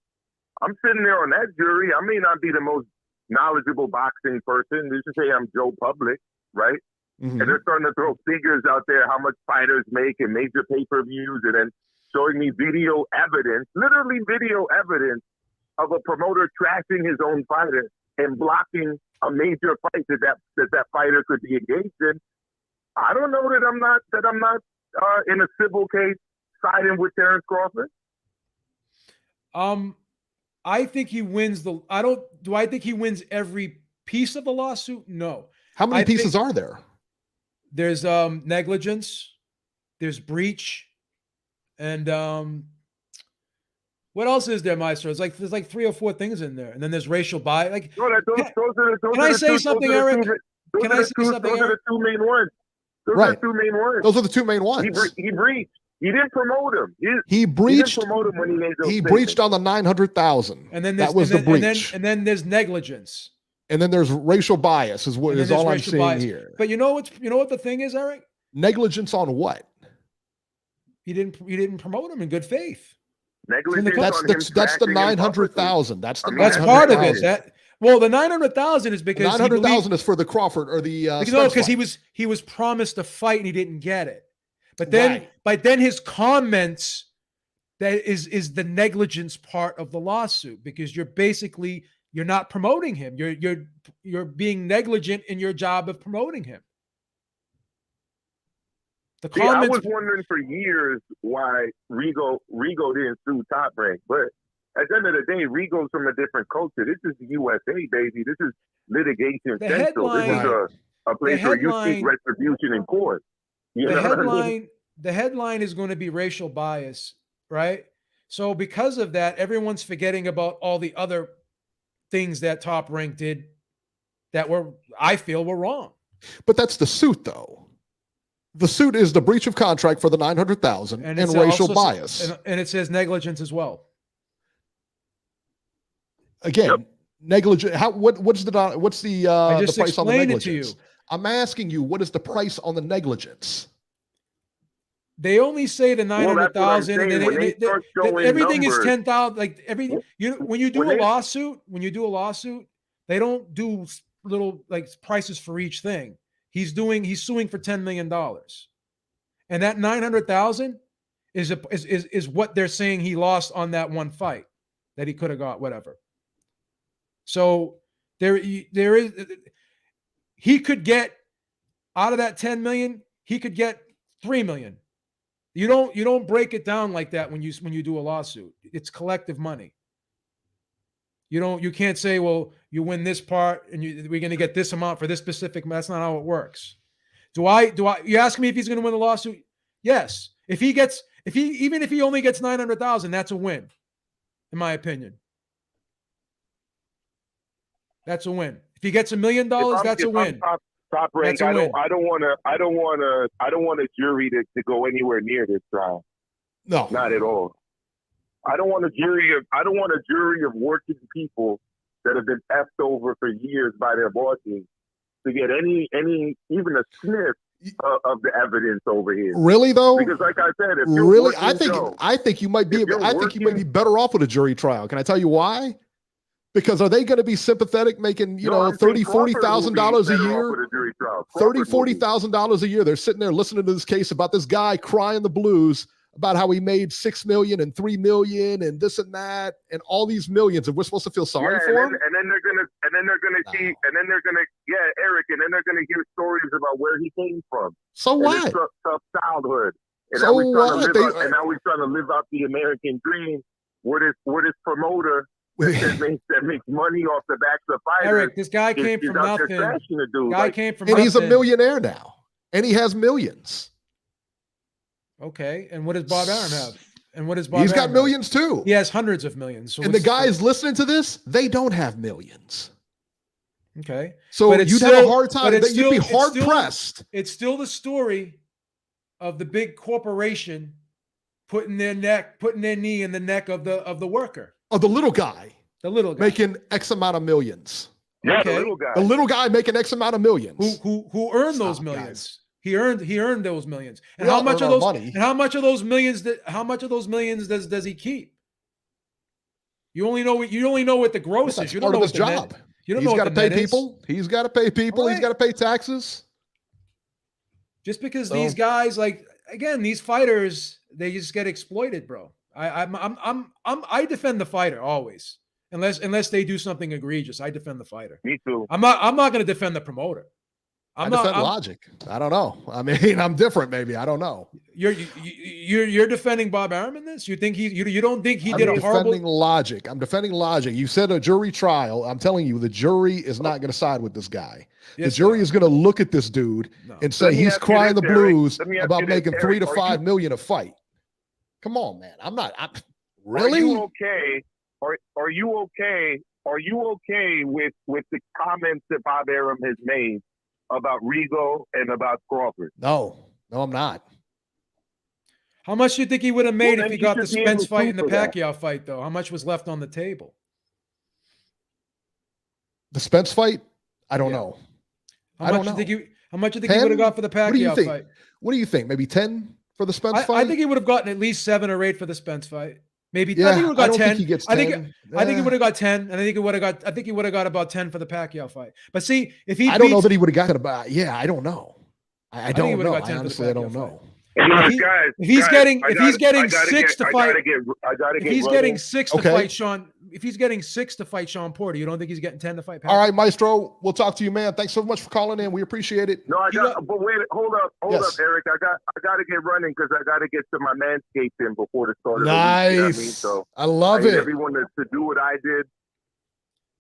I'm sitting there on that jury. I may not be the most knowledgeable boxing person. Let's just say I'm Joe Public, right? Mm-hmm. And they're starting to throw figures out there, how much fighters make in major pay-per-views, and then showing me video evidence, literally video evidence of a promoter trashing his own fighter and blocking a major fight that fighter could be engaged in. I don't know that I'm not in a civil case siding with Terence Crawford. I think he wins do I think he wins every piece of the lawsuit? No. How many pieces are there? There's negligence, there's breach, and what else is there, Maestro? There's like 3 or 4 things in there, and then there's racial bias. Like, can I say something, Eric? Can I say something? Those are the 2 main ones. Those are the 2 main ones. Those are the 2 main ones. He breached. He didn't promote him. He breached. He didn't promote him when he made those He breached on the 900,000. And then that was the breach. And then there's negligence. And then there's racial bias is all I'm seeing here. But you know what the thing is, Eric? Negligence on what? You didn't promote him in good faith. Negligence. That's the 900,000. That's part of it. The 900,000 is because 900,000 is for the Crawford or the because he was promised a fight and he didn't get it. But then his comments that is the negligence part of the lawsuit, because you're not promoting him. You're being negligent in your job of promoting him. I was wondering for years why Rigo didn't sue Top Rank, but At the end of the day, Regal's from a different culture. This is the USA, baby. This is litigation The central. headline- This is a place where you seek retribution in court. The headline is going to be racial bias, right? So because of that, everyone's forgetting about all the other things that Top Rank did that I feel were wrong. But that's the suit, though. The suit is the breach of contract for the $900,000 and racial bias, and it says negligence as well. Again, negligent. What's the I just price on the explained negligence? it to you. I'm asking you, what is the price on the negligence? They only say the 900,000, and everything is 10,000. Like when you do a lawsuit, they don't do little like prices for each thing. He's suing for $10 million, and that 900,000 is what they're saying he lost on that one fight that he could have got, whatever. So there is, he could get out of that 10 million, he could get 3 million. You don't break it down like that when you do a lawsuit. It's collective money. You can't say, well, you win this part and we're going to get this amount for this specific. That's not how it works. You ask me if he's going to win the lawsuit? Yes. Even if he only gets 900,000, that's a win, in my opinion. That's a win. If he gets $1 million, that's a win. Top Rank. I don't want a jury to go anywhere near this trial. No, not at all. I don't want a jury of working people that have been effed over for years by their bosses to get any even a sniff of the evidence over here. Really though? Because like I said, I think you might be better off with a jury trial. Can I tell you why? Because are they going to be sympathetic making, $30,000, $40,000 a year? $40,000 a year. They're sitting there listening to this case about this guy crying the blues about how he made $6 million and $3 million and this and that and all these millions, and we're supposed to feel sorry for him. And then they're gonna hear stories about where he came from. So what? His tough childhood. And so now he's trying to live out the American dream. With his promoter that makes money off the backs of fighters. Eric, this guy came from nothing. And he's a millionaire now, and he has millions. Okay, and what does Bob Arum have? And what does He's got millions too. He has hundreds of millions. So and the guys listening to this, they don't have millions. Okay, so you'd have a hard time. You'd be hard pressed. It's still the story of the big corporation putting their knee in the neck of the worker. Of the little guy. Making X amount of millions. Yeah, okay. The little guy making X amount of millions. Who earned those millions? Guys. He earned those millions. And how much of those money? And how much of those millions does he keep? You only know what the gross is. You don't know what the job. You don't know what the net is. He's got to pay people. Right. He's got to pay taxes. Just because these guys, these fighters, they just get exploited, bro. I defend the fighter always, unless they do something egregious. I defend the fighter. Me too. I'm not going to defend the promoter. I defend logic. I don't know. I mean, I'm different. Maybe I don't know. You're defending Bob Arum in this? You think you don't think he did a horrible? I'm defending logic. You said a jury trial. I'm telling you, the jury is not going to side with this guy. Yes, the jury is going to look at this dude and say he's crying the blues about making $3 to $5 million a fight. Come on, man. Really? Are you okay? Are you okay? Are you okay with the comments that Bob Arum has made about Rigo and about Crawford? No, I'm not. How much do you think he would have made if he got the Spence fight and the Pacquiao fight, though? How much was left on the table? The Spence fight? I don't know. How much do you think he would have got for the Pacquiao fight? What do you think? Maybe 10 for the Spence fight? I think he would have gotten at least 7 or 8 for the Spence fight. Maybe I think he would have got 10. I think he would have got 10, and I think he would have got about 10 for the Pacquiao fight. But see, I don't know that he would have got about. I don't know. I don't know. I honestly don't know. If he's getting 6 to fight, if he's getting 6 to fight, Sean, if he's getting 6 to fight Sean Porter, you don't think he's getting 10 to fight Pacquiao? All right, Maestro, we'll talk to you, man. Thanks so much for calling in. We appreciate it. No, but wait, hold up, Eric. I got to get running because I got to get to my Manscaped in before the start of the week. Nice. You know what I mean? So I love need it. everyone to do what I did.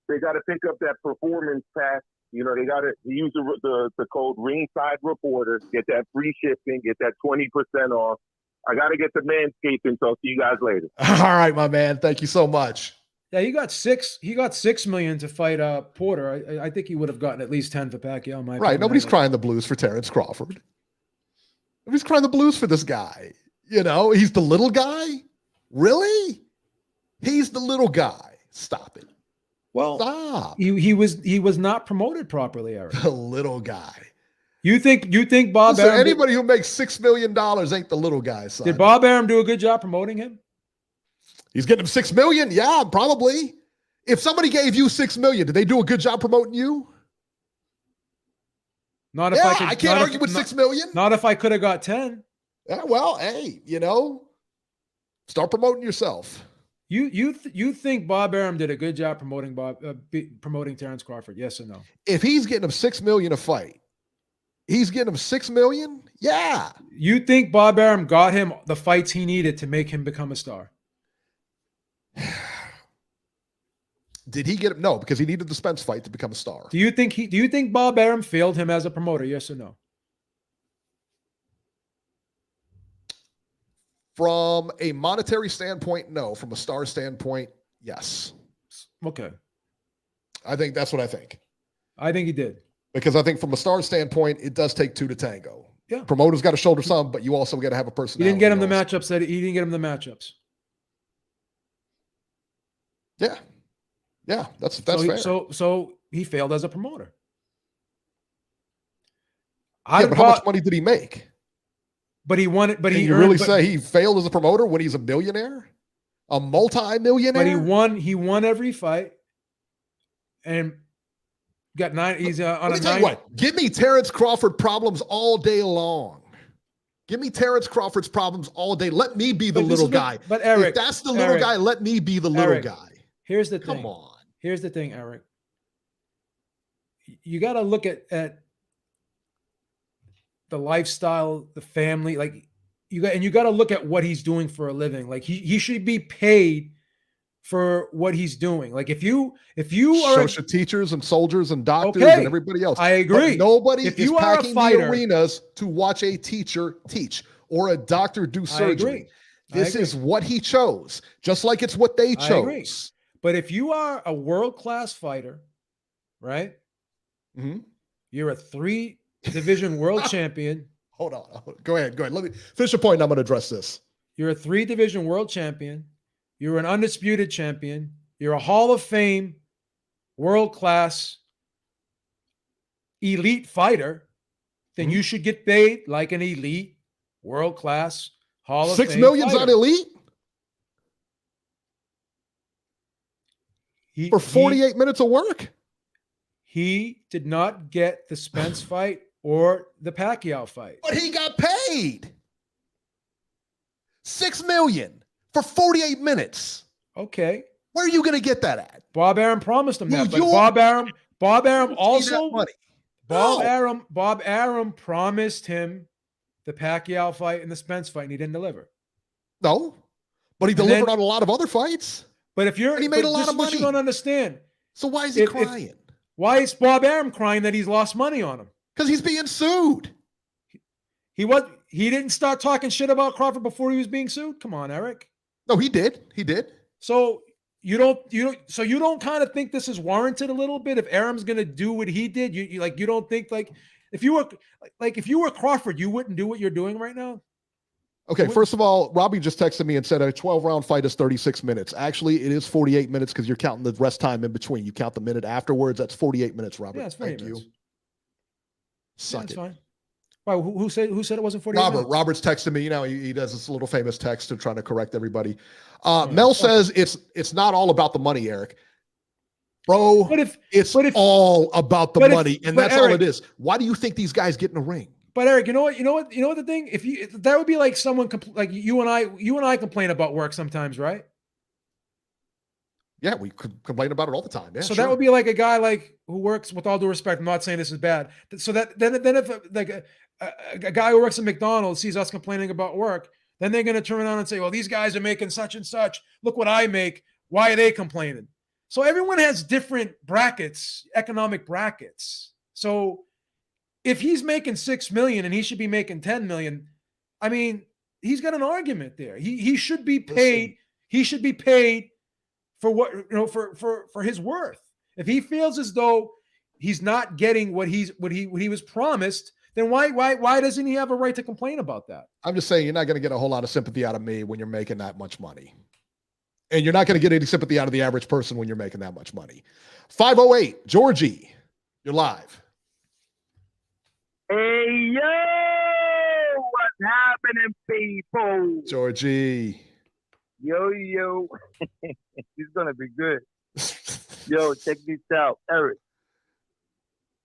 They got to pick up that performance pack. You know, they got to use the code Ringside Reporter, get that free shipping, get that 20% off. I got to get the Manscaped and talk to you guys later. All right, my man. Thank you so much. Yeah, he got 6 million to fight Porter. I think he would have gotten at least 10 for Pacquiao. Right. Nobody's crying the blues for Terence Crawford. Nobody's crying the blues for this guy. You know, he's the little guy. Really? He's the little guy. Stop it. Well, stop. He was not promoted properly, Eric. The little guy. You think Bob Listen, Arum anybody who makes $6 million ain't the little guy, son. Did Bob Arum do a good job promoting him? He's getting him $6 million. Yeah, probably. If somebody gave you $6 million, did they do a good job promoting you? Not if I can't argue with $6 million. Not if I could have got 10. Yeah, well, hey, start promoting yourself. You think Bob Arum did a good job promoting Terence Crawford? Yes or no? If he's getting him $6 million a fight, he's getting him $6 million. Yeah. You think Bob Arum got him the fights he needed to make him become a star? Did he get him? No, because he needed the Spence fight to become a star. Do you think Bob Arum failed him as a promoter? Yes or no? From a monetary standpoint, no. From a star standpoint, yes. Okay. I think that's what I think. I think he did. Because I think from a star standpoint, it does take 2 to tango. Yeah. Promoters got to shoulder some, but you also got to have a personality. He didn't get him the matchups. He didn't get him the matchups. Yeah. Yeah, that's fair. So he failed as a promoter. How much money did he make? But he won it. But Can you really say he failed as a promoter when he's a millionaire, a multi-millionaire? But he won every fight, and got 9. He's on a 9. Give me Terence Crawford problems all day long. Give me Terence Crawford's problems all day. Let me be the little guy. But Eric, if that's the little guy, let me be the little guy. Here's the thing. Come on. Here's the thing, Eric. You got to look at the lifestyle, the family, like you got to look at what he's doing for a living. Like he should be paid for what he's doing. Like if you are social teachers and soldiers and doctors and everybody else. I agree. But nobody if is packing the arenas to watch a teacher teach or a doctor do surgery. This is what he chose, just like it's what they chose. But if you are a world-class fighter, right? Mm-hmm. You're a 3-division world champion. Hold on. Go ahead. Let me finish the point. I'm going to address this. You're a 3-division world champion. You're an undisputed champion. You're a Hall of Fame, world-class, elite fighter. Then you should get paid like an elite, world-class, Hall of Fame. $6 million's on elite? For 48 minutes of work? He did not get the Spence fight or the Pacquiao fight. But he got paid $6 million for 48 minutes. Okay. Where are you going to get that at? Bob Arum promised him that. But Bob Arum also Bob Arum promised him the Pacquiao fight and the Spence fight, and he didn't deliver. No. But he delivered on a lot of other fights. But if you're, and he made a lot of money. What you don't understand. So why is he crying? Why is Bob Arum crying that he's lost money on him? Because he's being sued. He didn't start talking shit about Crawford before he was being sued. Come on, Eric. No, he did. He did. So you don't kind of think this is warranted a little bit if Arum's going to do what he did. You don't think if you were Crawford, you wouldn't do what you're doing right now. Okay, first of all, Robbie just texted me and said a 12-round fight is 36 minutes. Actually, it is 48 minutes because you're counting the rest time in between. You count the minute afterwards. That's 48 minutes, Robert. Yeah, it's 48 minutes. You. Suck that's it. Fine. Why? Who said it wasn't 48 minutes? Robert's texting me. He does this little famous text to trying to correct everybody. Mel says it's not all about the money, Eric. Bro, it's all about the money, and that's Eric, all it is. Why do you think these guys get in the ring? But Eric, you know what the thing? That would be like someone like you and I complain about work sometimes, right? Yeah, we could complain about it all the time. Yeah, so sure. that would be like a guy like who works, with all due respect, I'm not saying this is bad. So that then if like a guy who works at McDonald's sees us complaining about work, then they're going to turn around and say, well, these guys are making such and such. Look what I make. Why are they complaining? So everyone has different brackets, economic brackets. So if he's making $6 million and he should be making $10 million, I mean, he's got an argument there. He should be paid. He should be paid for what, for his worth. If he feels as though he's not getting what he was promised, then why doesn't he have a right to complain about that? I'm just saying, you're not going to get a whole lot of sympathy out of me when you're making that much money. And you're not going to get any sympathy out of the average person when you're making that much money. 508, Georgie, you're live. Hey, yo, what's happening, people? Georgie. Yo. He's going to be good. Yo, check this out, Eric.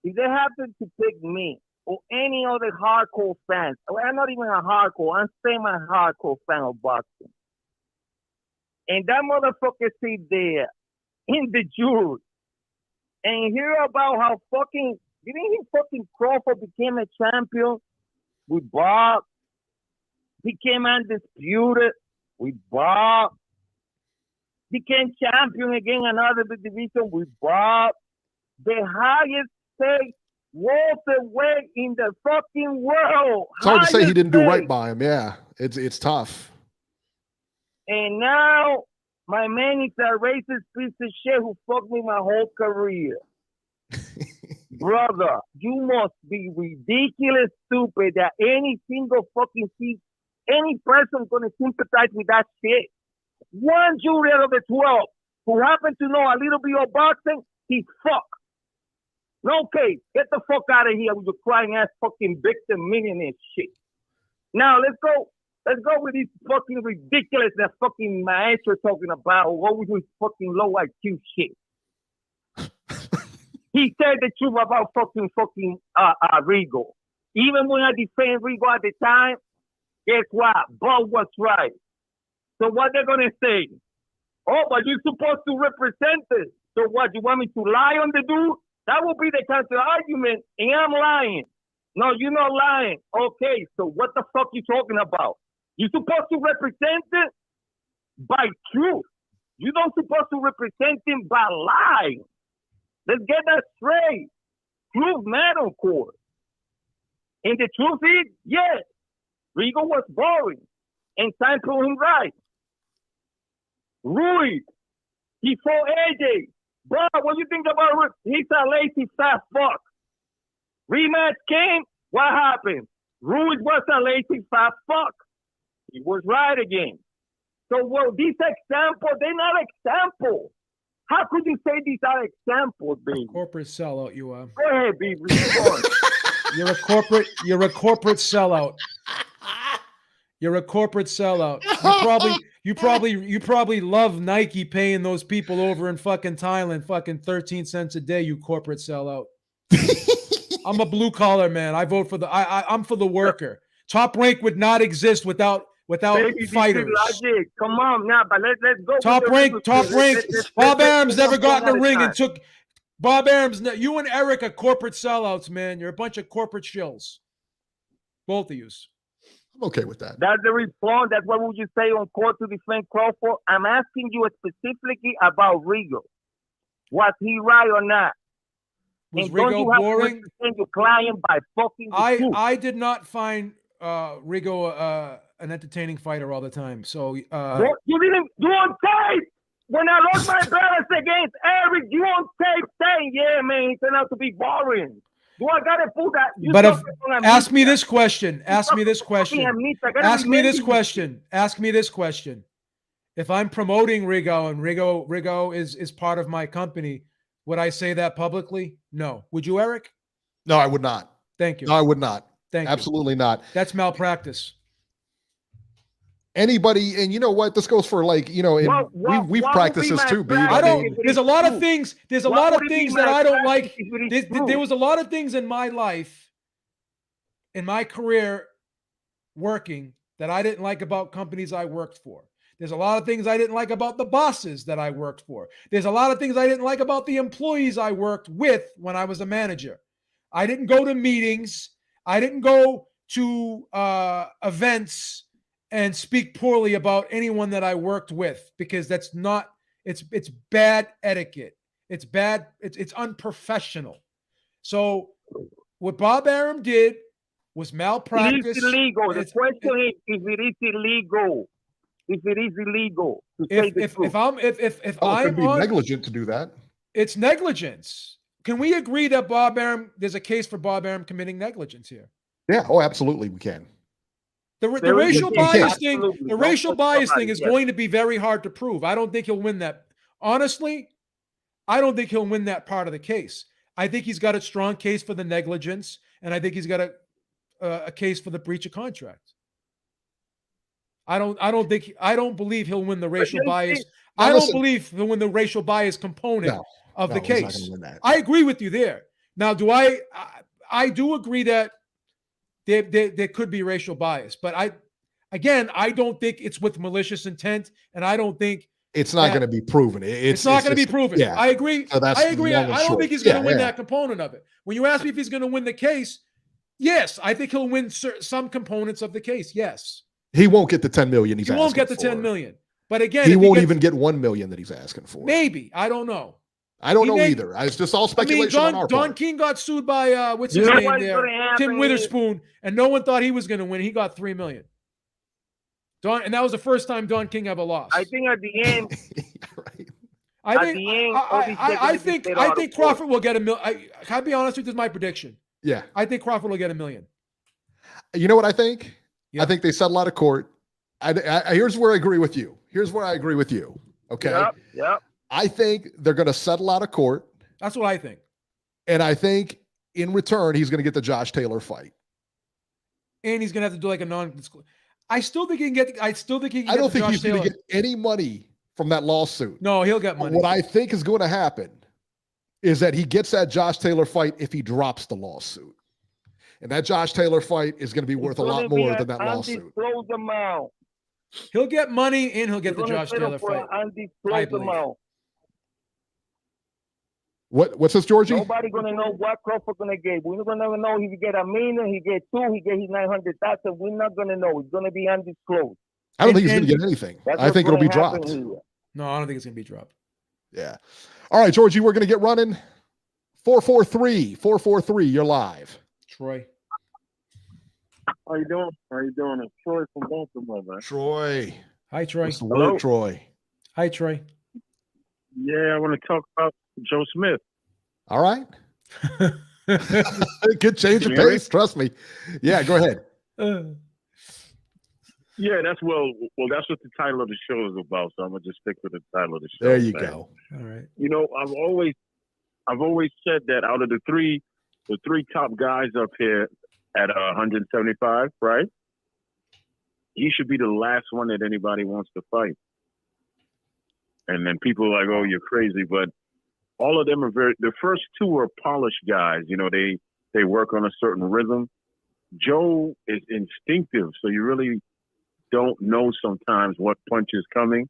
If they happen to pick me or any other hardcore fans, well, I'm not even a hardcore, I'm semi-hardcore fan of boxing, and that motherfucker sit there in the jury and hear about how didn't he fucking Crawford became a champion with Bob, became undisputed with Bob, became champion again another division with Bob, the highest paid welterweight in the fucking world. It's hard to say he didn't do right by him. Yeah, it's tough. And now my man is a racist piece of shit who fucked me my whole career. Brother, you must be ridiculous stupid that any single fucking any person gonna sympathize with that shit. One jury out of the 12 who happens to know a little bit of boxing, he's fucked. Okay, get the fuck out of here with your crying ass fucking victim millionaire shit. Now let's go with this fucking ridiculous that fucking maestro talking about. What was his fucking low IQ shit? He said the truth about fucking Rigo. Even when I defend Rigo at the time, guess what? Bob was right. So what they're gonna say? Oh, but you're supposed to represent it. So what? You want me to lie on the dude? That will be the counter argument, and I'm lying. No, you're not lying. Okay, so what the fuck you talking about? You're supposed to represent it by truth. You don't supposed to represent him by lying. Let's get that straight. Truth matters, of course. And the truth is, yes, Rigo was boring, and time proved him right. Ruiz, he fought AJ. Bro, what you think about Ruiz? He's a lazy fat fuck. Rematch came, what happened? Ruiz was a lazy fat fuck. He was right again. So, well, these examples, they're not examples. How could you say these are examples, baby? Corporate sellout, you are. Go ahead, baby. You're a corporate sellout. You're a corporate sellout. You probably love Nike paying those people over in fucking Thailand fucking 13 cents a day, you corporate sellout. I'm a blue collar man. I vote for I'm for the worker. Top Rank would not exist without Baby, fighters. Logic. Come on now, but let's go. Top Rank. Bob Arum's never got in the ring and took. Bob Arum's. You and Eric are corporate sellouts, man. You're a bunch of corporate shills. Both of you. I'm okay with that. That's the response. That's what would you say on court to defend Crawford? I'm asking you specifically about Rigo. Was he right or not? Was Rigo boring? Your client by fucking I did not find Rigo an entertaining fighter all the time. So you didn't do on tape when I lost my balance against Eric. You on tape saying, "Yeah, man, he turned out to be boring." Do I gotta put that? But ask me this question. Ask me this question. If I'm promoting Rigo and Rigo is part of my company, would I say that publicly? No. Would you, Eric? No, I would not. Thank you. No, I would not. Thank you. Absolutely not. That's malpractice. Anybody, and you know what? This goes for we've practiced this too, B. There's a lot of things. There's a lot of things that I don't like. There was a lot of things in my life, in my career, working that I didn't like about companies I worked for. There's a lot of things I didn't like about the bosses that I worked for. There's a lot of things I didn't like about the employees I worked with when I was a manager. I didn't go to meetings. I didn't go to events and speak poorly about anyone that I worked with, because that's not, it's bad etiquette. It's bad. It's unprofessional. So what Bob Arum did was malpractice. It is illegal. The question is if it is illegal. If it is illegal, if I'm could be negligent to do that. It's negligence. Can we agree that Bob Arum, there's a case for Bob Arum committing negligence here? Yeah. Oh, absolutely, we can. The racial bias thing, the racial bias thing is going to be very hard to prove. I don't think he'll win that. Honestly, I don't think he'll win that part of the case. I think he's got a strong case for the negligence, and I think he's got a case for the breach of contract. I don't believe he'll win the racial bias. I don't believe he'll win the racial bias component of the case. I agree with you there. Now, I do agree that there could be racial bias, but I don't think it's with malicious intent, and I don't think it's not going to be proven. It's not going to be proven. Yeah. I agree. So I agree. I don't think he's going to win that component of it. When you ask me if he's going to win the case, yes, I think he'll win some components of the case. Yes. He won't get the 10 million he's asking for. He won't get the 10 million. But again, he won't even get 1 million that he's asking for. Maybe. I don't know. I don't know either. It's just all speculation on our part. Don King got sued by what's his name there? Tim Witherspoon, and no one thought he was going to win. He got 3 million. And that was the first time Don King ever lost. I think at the end, right. I think Crawford will get $1 million. Can I be honest with you? This is my prediction. Yeah. I think Crawford will get $1 million. You know what I think? Yeah. I think they settle out of court. Here's where I agree with you. Okay. Yep. I think they're going to settle out of court. That's what I think. And I think in return, he's going to get the Josh Taylor fight. And he's going to have to do like a non-disclosure. I still think he can get. I don't think he's going to get any money from that lawsuit. No, he'll get money. What I think is going to happen is that he gets that Josh Taylor fight if he drops the lawsuit. And that Josh Taylor fight is going to be worth a lot more than that lawsuit. He'll get money and he'll get the Josh Taylor fight. I believe. What's this, Georgie? Nobody gonna know what Crawford gonna get. We're not gonna know if he get $1 million, he get 2, he get his 900,000. We're not gonna know. It's gonna be undisclosed. I don't think he's gonna get anything. I think it'll be dropped. No, I don't think it's gonna be dropped. Yeah. All right, Georgie, we're gonna get running. 443. You're live. Troy. How you doing? It's Troy from Baltimore, man. Troy. Hi, Troy. What's the word, Troy? Hi, Troy. Yeah, I want to talk about Joe Smith. All right. Good change of pace. Trust me. Yeah, go ahead. Yeah, that's that's what the title of the show is about. So I'm gonna just stick with the title of the show. There you go. All right. You know, I've always said that out of the three top guys up here at 175, right? He should be the last one that anybody wants to fight. And then people are like, "Oh, you're crazy," but all of them are the first two are polished guys. You know, they work on a certain rhythm. Joe is instinctive, so you really don't know sometimes what punch is coming.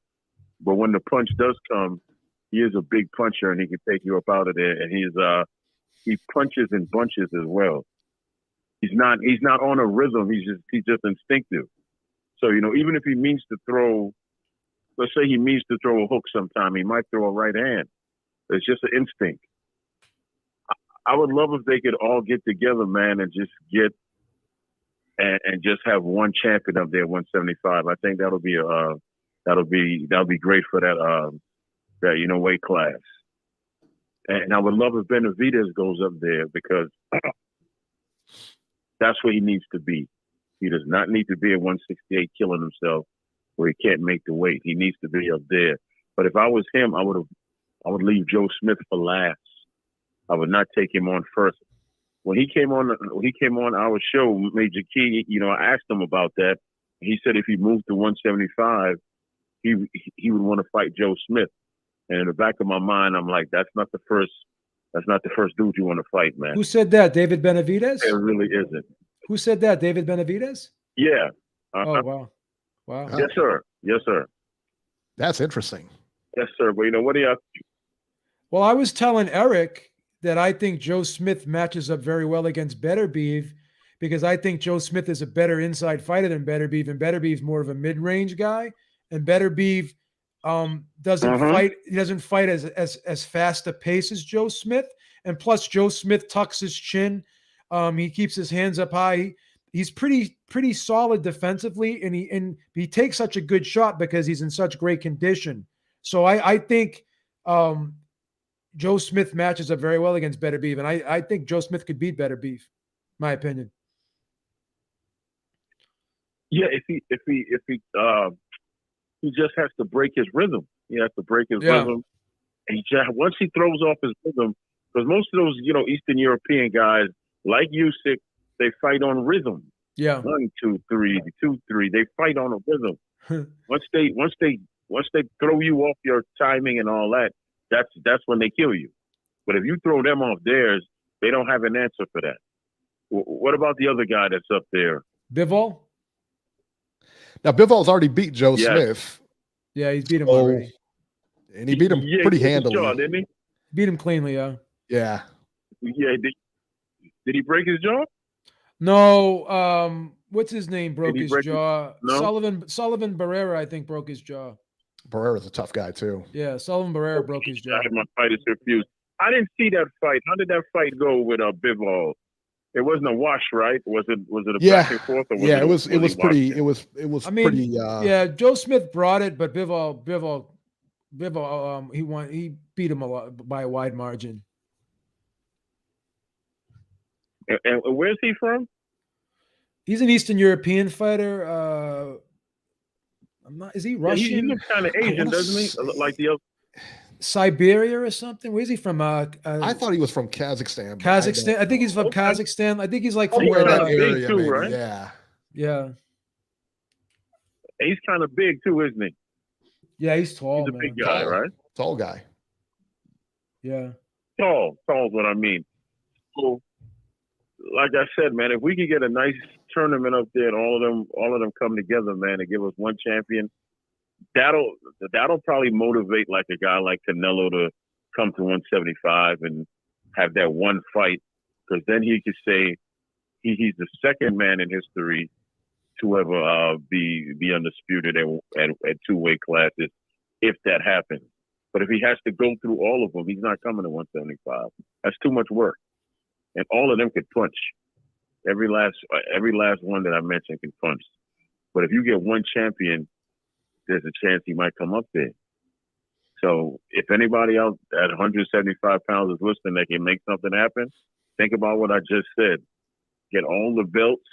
But when the punch does come, he is a big puncher and he can take you up out of there. And he punches in bunches as well. He's not on a rhythm. He's just instinctive. So, you know, even if he means to throw, let's say he means to throw a hook sometime, he might throw a right hand. It's just an instinct. I would love if they could all get together, man, and just and just have one champion up there, 175. I think that'll be great for that weight class. And I would love if Benavidez goes up there because that's where he needs to be. He does not need to be at 168 killing himself where he can't make the weight. He needs to be up there. But if I was him, I would leave Joe Smith for last. I would not take him on first. When he came on our show, Major Key, you know, I asked him about that. He said if he moved to 175, he would want to fight Joe Smith. And in the back of my mind, I'm like, that's not the first dude you want to fight, man. Who said that? David Benavidez? It really isn't. Who said that? David Benavidez? Yeah. Oh, wow. Yes, sir. That's interesting. Yes, sir. But what do you? Well, I was telling Eric that I think Joe Smith matches up very well against Beterbiev because I think Joe Smith is a better inside fighter than Beterbiev, and Beterbiev is more of a mid-range guy, and Beterbiev doesn't fight. He doesn't fight as fast a pace as Joe Smith, and plus Joe Smith tucks his chin. He keeps his hands up high. He's pretty solid defensively, and he takes such a good shot because he's in such great condition. So I think Joe Smith matches up very well against Beterbiev, and I think Joe Smith could beat Beterbiev, my opinion. Yeah, if he just has to break his rhythm. He has to break his rhythm. And once he throws off his rhythm, because most of those, Eastern European guys, like Usyk, they fight on rhythm. Yeah. 1, 2, 3, 2, 3. They fight on a rhythm. Once they throw you off your timing and all that, that's when they kill you. But if you throw them off theirs, they don't have an answer for that. What about the other guy that's up there? Bivol? Now, Bivol's already beat Joe Smith. Yeah, he's beat him already. And he beat him pretty handily. Jaw, didn't he? Beat him cleanly, yeah. Yeah. Did he break his jaw? No. What's his name broke his jaw? No? Sullivan Barrera, I think, broke his jaw. Barrera's a tough guy, too. Yeah, Sullivan Barrera broke his jaw. I had my fighters confused. I didn't see that fight. How did that fight go with Bivol? It wasn't a wash, right? Was it a back and forth? Or was it was pretty. It was pretty. Yeah, Joe Smith brought it, but Bivol, he won. He beat him a lot by a wide margin. And where's he from? He's an Eastern European fighter. Is he Russian? He looks kind of Asian, doesn't he? Like the other. Siberia or something? Where's he from? I thought he was from Kazakhstan. Kazakhstan. I think he's from Kazakhstan. I think he's like from where that area, too, right? Yeah. Yeah. He's kind of big too, isn't he? Yeah, he's tall. He's a big guy, right? Tall guy. Yeah. Tall is what I mean. So, like I said, man, if we could get a nice tournament up there and all of them come together, man, and give us one champion, that'll probably motivate like a guy like Canelo to come to 175 and have that one fight, because then he could say he's the second man in history to ever be undisputed at two weight classes, if that happens. But if he has to go through all of them, he's not coming to 175. That's too much work. And all of them could punch. Every last one that I mentioned can punch. But if you get one champion, there's a chance he might come up there. So if anybody else at 175 pounds is listening that can make something happen, think about what I just said. Get all the belts,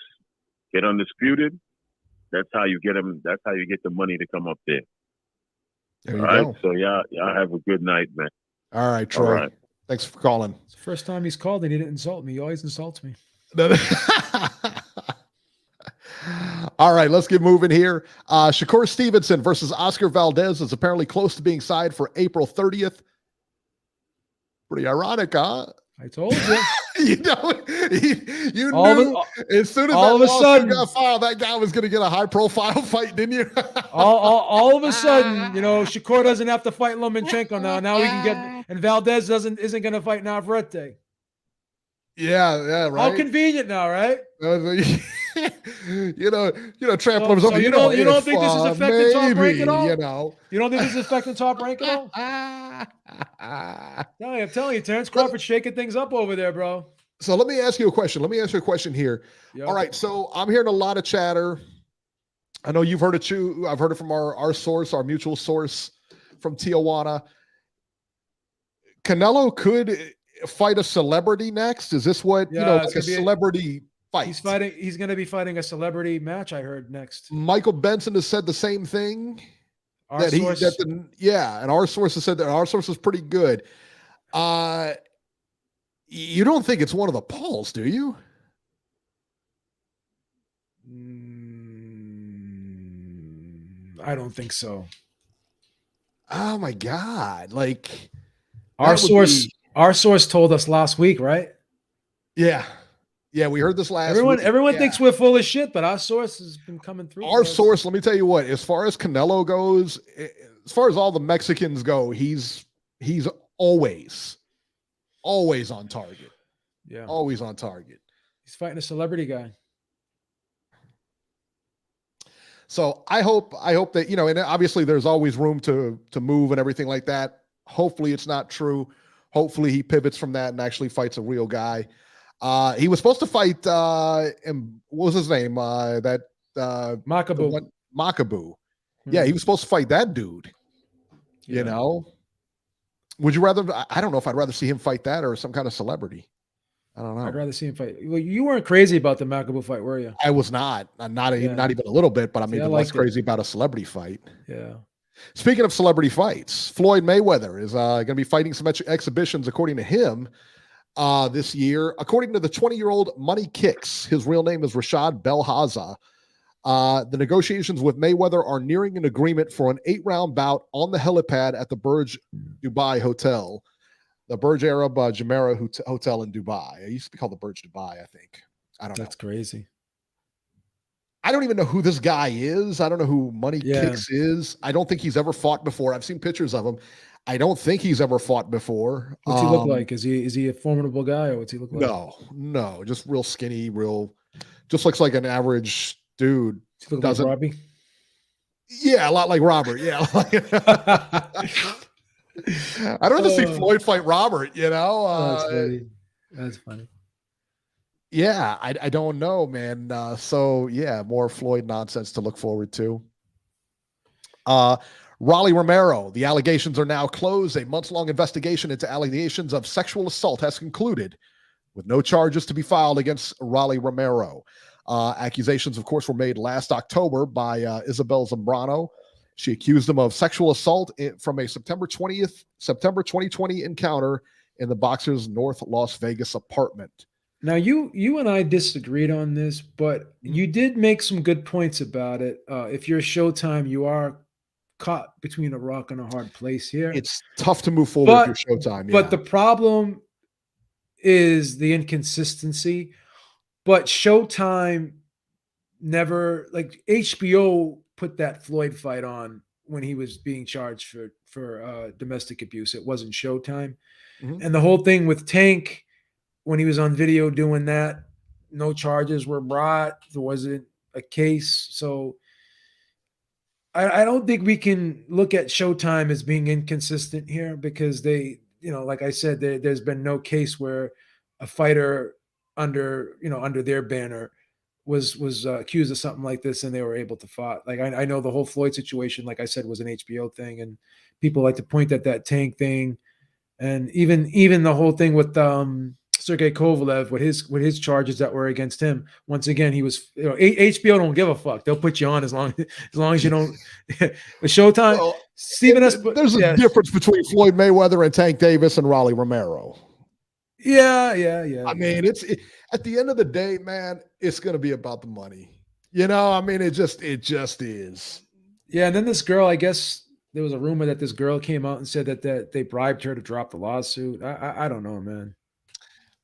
get undisputed. That's how you get them. That's how you get the money to come up there. There you all go. right. So y'all have a good night, man. All right, Troy. All right. Thanks for calling. It's the first time he's called and he didn't insult me. He always insults me. All right, let's get moving here. Shakur Stevenson versus Oscar Valdez is apparently close to being signed for April 30th. Pretty ironic, huh? I told you. You knew as soon as all that of a sudden got filed, that guy was going to get a high-profile fight, didn't you? all of a sudden, Shakur doesn't have to fight Lomachenko now. Now we can get, and Valdez isn't going to fight Navarrete. Yeah, right. How convenient now, right? Tramp over. So you don't think this is affecting Top Rank at all? You don't think this is affecting Top Rank at all? I'm telling you, Terence Crawford shaking things up over there, bro. So let me ask you a question. Here. Yep. All right, so I'm hearing a lot of chatter. I know you've heard it too. I've heard it from our source, our mutual source from Tijuana. Canelo could fight a celebrity next. Is this what like a celebrity fight? He's going to be fighting a celebrity match, I heard, next. Michael Benson has said the same thing. And our source has said that our source is pretty good. You don't think it's one of the Pauls, do you? I don't think so. Oh my God. Like our source told us last week, right? Yeah. Yeah, we heard this last week. Everyone thinks we're full of shit, but our source has been coming through. Our source, let me tell you what, as far as Canelo goes, as far as all the Mexicans go, he's always on target. Yeah. Always on target. He's fighting a celebrity guy. So I hope that, you know, and obviously there's always room to move and everything like that. Hopefully it's not true. Hopefully he pivots from that and actually fights a real guy. He was supposed to fight, and what was his name? Makabu. Makabu. Yeah, he was supposed to fight that dude. Yeah. You know, would you rather? I don't know if I'd rather see him fight that or some kind of celebrity. I don't know. I'd rather see him fight. Well, you weren't crazy about the Makabu fight, were you? I was not even a little bit, but I'm even less crazy about a celebrity fight. Yeah. Speaking of celebrity fights, Floyd Mayweather is going to be fighting some exhibitions, according to him, this year. According to the 20-year-old Money Kicks, his real name is Rashad Belhaza. The negotiations with Mayweather are nearing an agreement for an 8-round bout on the helipad at the Burj Dubai Hotel, the Burj Arab Jumeirah Hotel in Dubai. It used to be called the Burj Dubai, I think. I don't know. That's crazy. I don't even know who this guy is. I don't know who Money Kicks is. I don't think he's ever fought before. I've seen pictures of him. I don't think he's ever fought before. What's he look like? Is he a formidable guy, or what's he look like? No, just real skinny, just looks like an average dude. Does he look like Robbie? Yeah, a lot like Robert. Yeah. I'd rather see Floyd fight Robert, you know? That's funny. Yeah, I don't know, man. So yeah, more Floyd nonsense to look forward to. Raleigh Romero, the allegations are now closed. A months-long investigation into allegations of sexual assault has concluded, with no charges to be filed against Raleigh Romero. Accusations, of course, were made last October by Isabel Zambrano. She accused him of sexual assault from a September 2020 encounter in the boxer's North Las Vegas apartment. Now, you and I disagreed on this, but you did make some good points about it. If you're Showtime, you are caught between a rock and a hard place here. It's tough to move forward if you're Showtime. Yeah. But the problem is the inconsistency. But Showtime never, like HBO put that Floyd fight on when he was being charged for domestic abuse. It wasn't Showtime. Mm-hmm. And the whole thing with Tank, when he was on video doing that, no charges were brought. There wasn't a case. So I don't think we can look at Showtime as being inconsistent here, because they, you know, like I said, there's been no case where a fighter under their banner was accused of something like this and they were able to fight. Like I know the whole Floyd situation, like I said, was an HBO thing, and people like to point at that Tank thing, and even the whole thing with Sergey Kovalev with his charges that were against him. Once again, he was, you know, HBO don't give a fuck. They'll put you on as long as you don't. With Showtime, well, Stephen S. There's a difference between Floyd Mayweather and Tank Davis and Raleigh Romero. Yeah. I mean, at the end of the day, man, it's going to be about the money. You know, I mean, it just is. Yeah, and then this girl, I guess there was a rumor that this girl came out and said that they bribed her to drop the lawsuit. I don't know, man.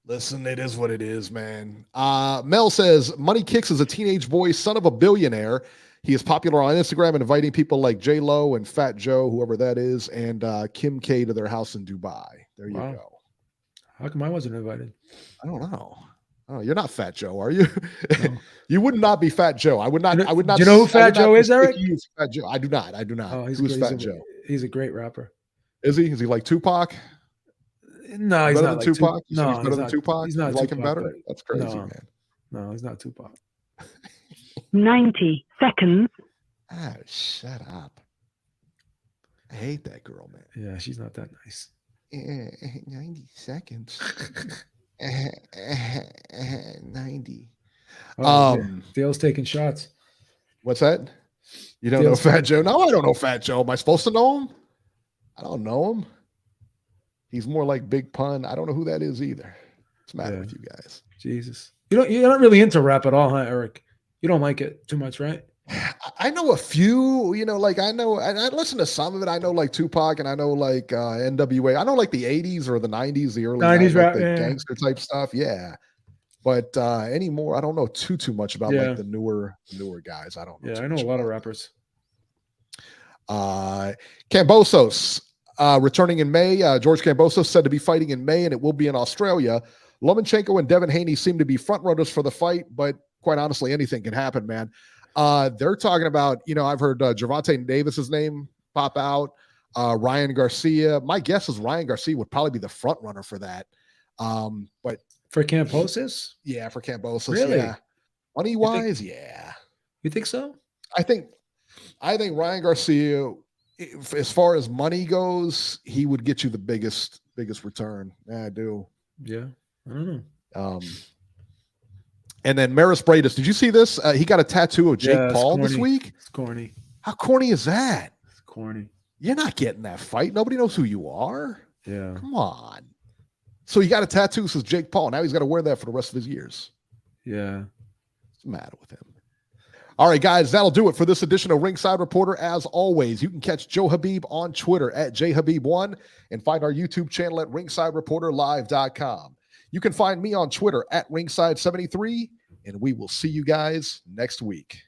Listen, it is what it is, man. Mel says, Money Kicks is a teenage boy, son of a billionaire. He is popular on Instagram and inviting people like J-Lo and Fat Joe, whoever that is, and Kim K to their house in Dubai. There you go. How come I wasn't invited? I don't know. Oh, you're not Fat Joe, are you? No. You would not be Fat Joe. I would not. Do you know who Fat Joe is, Eric? Fat Joe. I do not. Oh, Who's Fat Joe? He's a great rapper. Is he? Is he like Tupac? No, he's not like Tupac. No, he's better than Tupac. He's not. You like him better? That's crazy, man. No, he's not Tupac. 90 seconds. Ah, shut up. I hate that girl, man. Yeah, she's not that nice. 90 seconds. 90. Dale's taking shots. What's that? You don't know Fat Joe? No, I don't know Fat Joe. Am I supposed to know him? I don't know him. He's more like Big Pun. I don't know who that is either. What's the matter with you guys? Jesus. You're not really into rap at all, huh, Eric? You don't like it too much, right? I know a few, you know, like I listen to some of it. I know like Tupac, and I know like NWA. I know like the 80s or the 90s, the early 90s rap, like the gangster type stuff. Yeah. But anymore, I don't know too much about like the newer guys. I don't know. Yeah, I know a lot of rappers. Kambosos returning in May. George Kambosos said to be fighting in May, and it will be in Australia. Lomachenko and Devin Haney seem to be front runners for the fight, but quite honestly, anything can happen, man. They're talking about, I've heard Gervonta Davis's name pop out. Ryan Garcia. My guess is Ryan Garcia would probably be the front runner for that. But for Kambosos? Yeah, for Kambosos. Really? Yeah. Money wise, yeah. You think so? I think Ryan Garcia, as far as money goes, he would get you the biggest return. Yeah, I do. Yeah. I don't know. And then Maris Bradis, did you see this? He got a tattoo of Jake Paul this week. It's corny. How corny is that? It's corny. You're not getting that fight. Nobody knows who you are. Yeah. Come on. So he got a tattoo that says Jake Paul. Now he's got to wear that for the rest of his years. Yeah. What's the matter with him? All right, guys, that'll do it for this edition of Ringside Reporter. As always, you can catch Joe Habib on Twitter at JHabib1 and find our YouTube channel at ringsidereporterlive.com. You can find me on Twitter at Ringside73, and we will see you guys next week.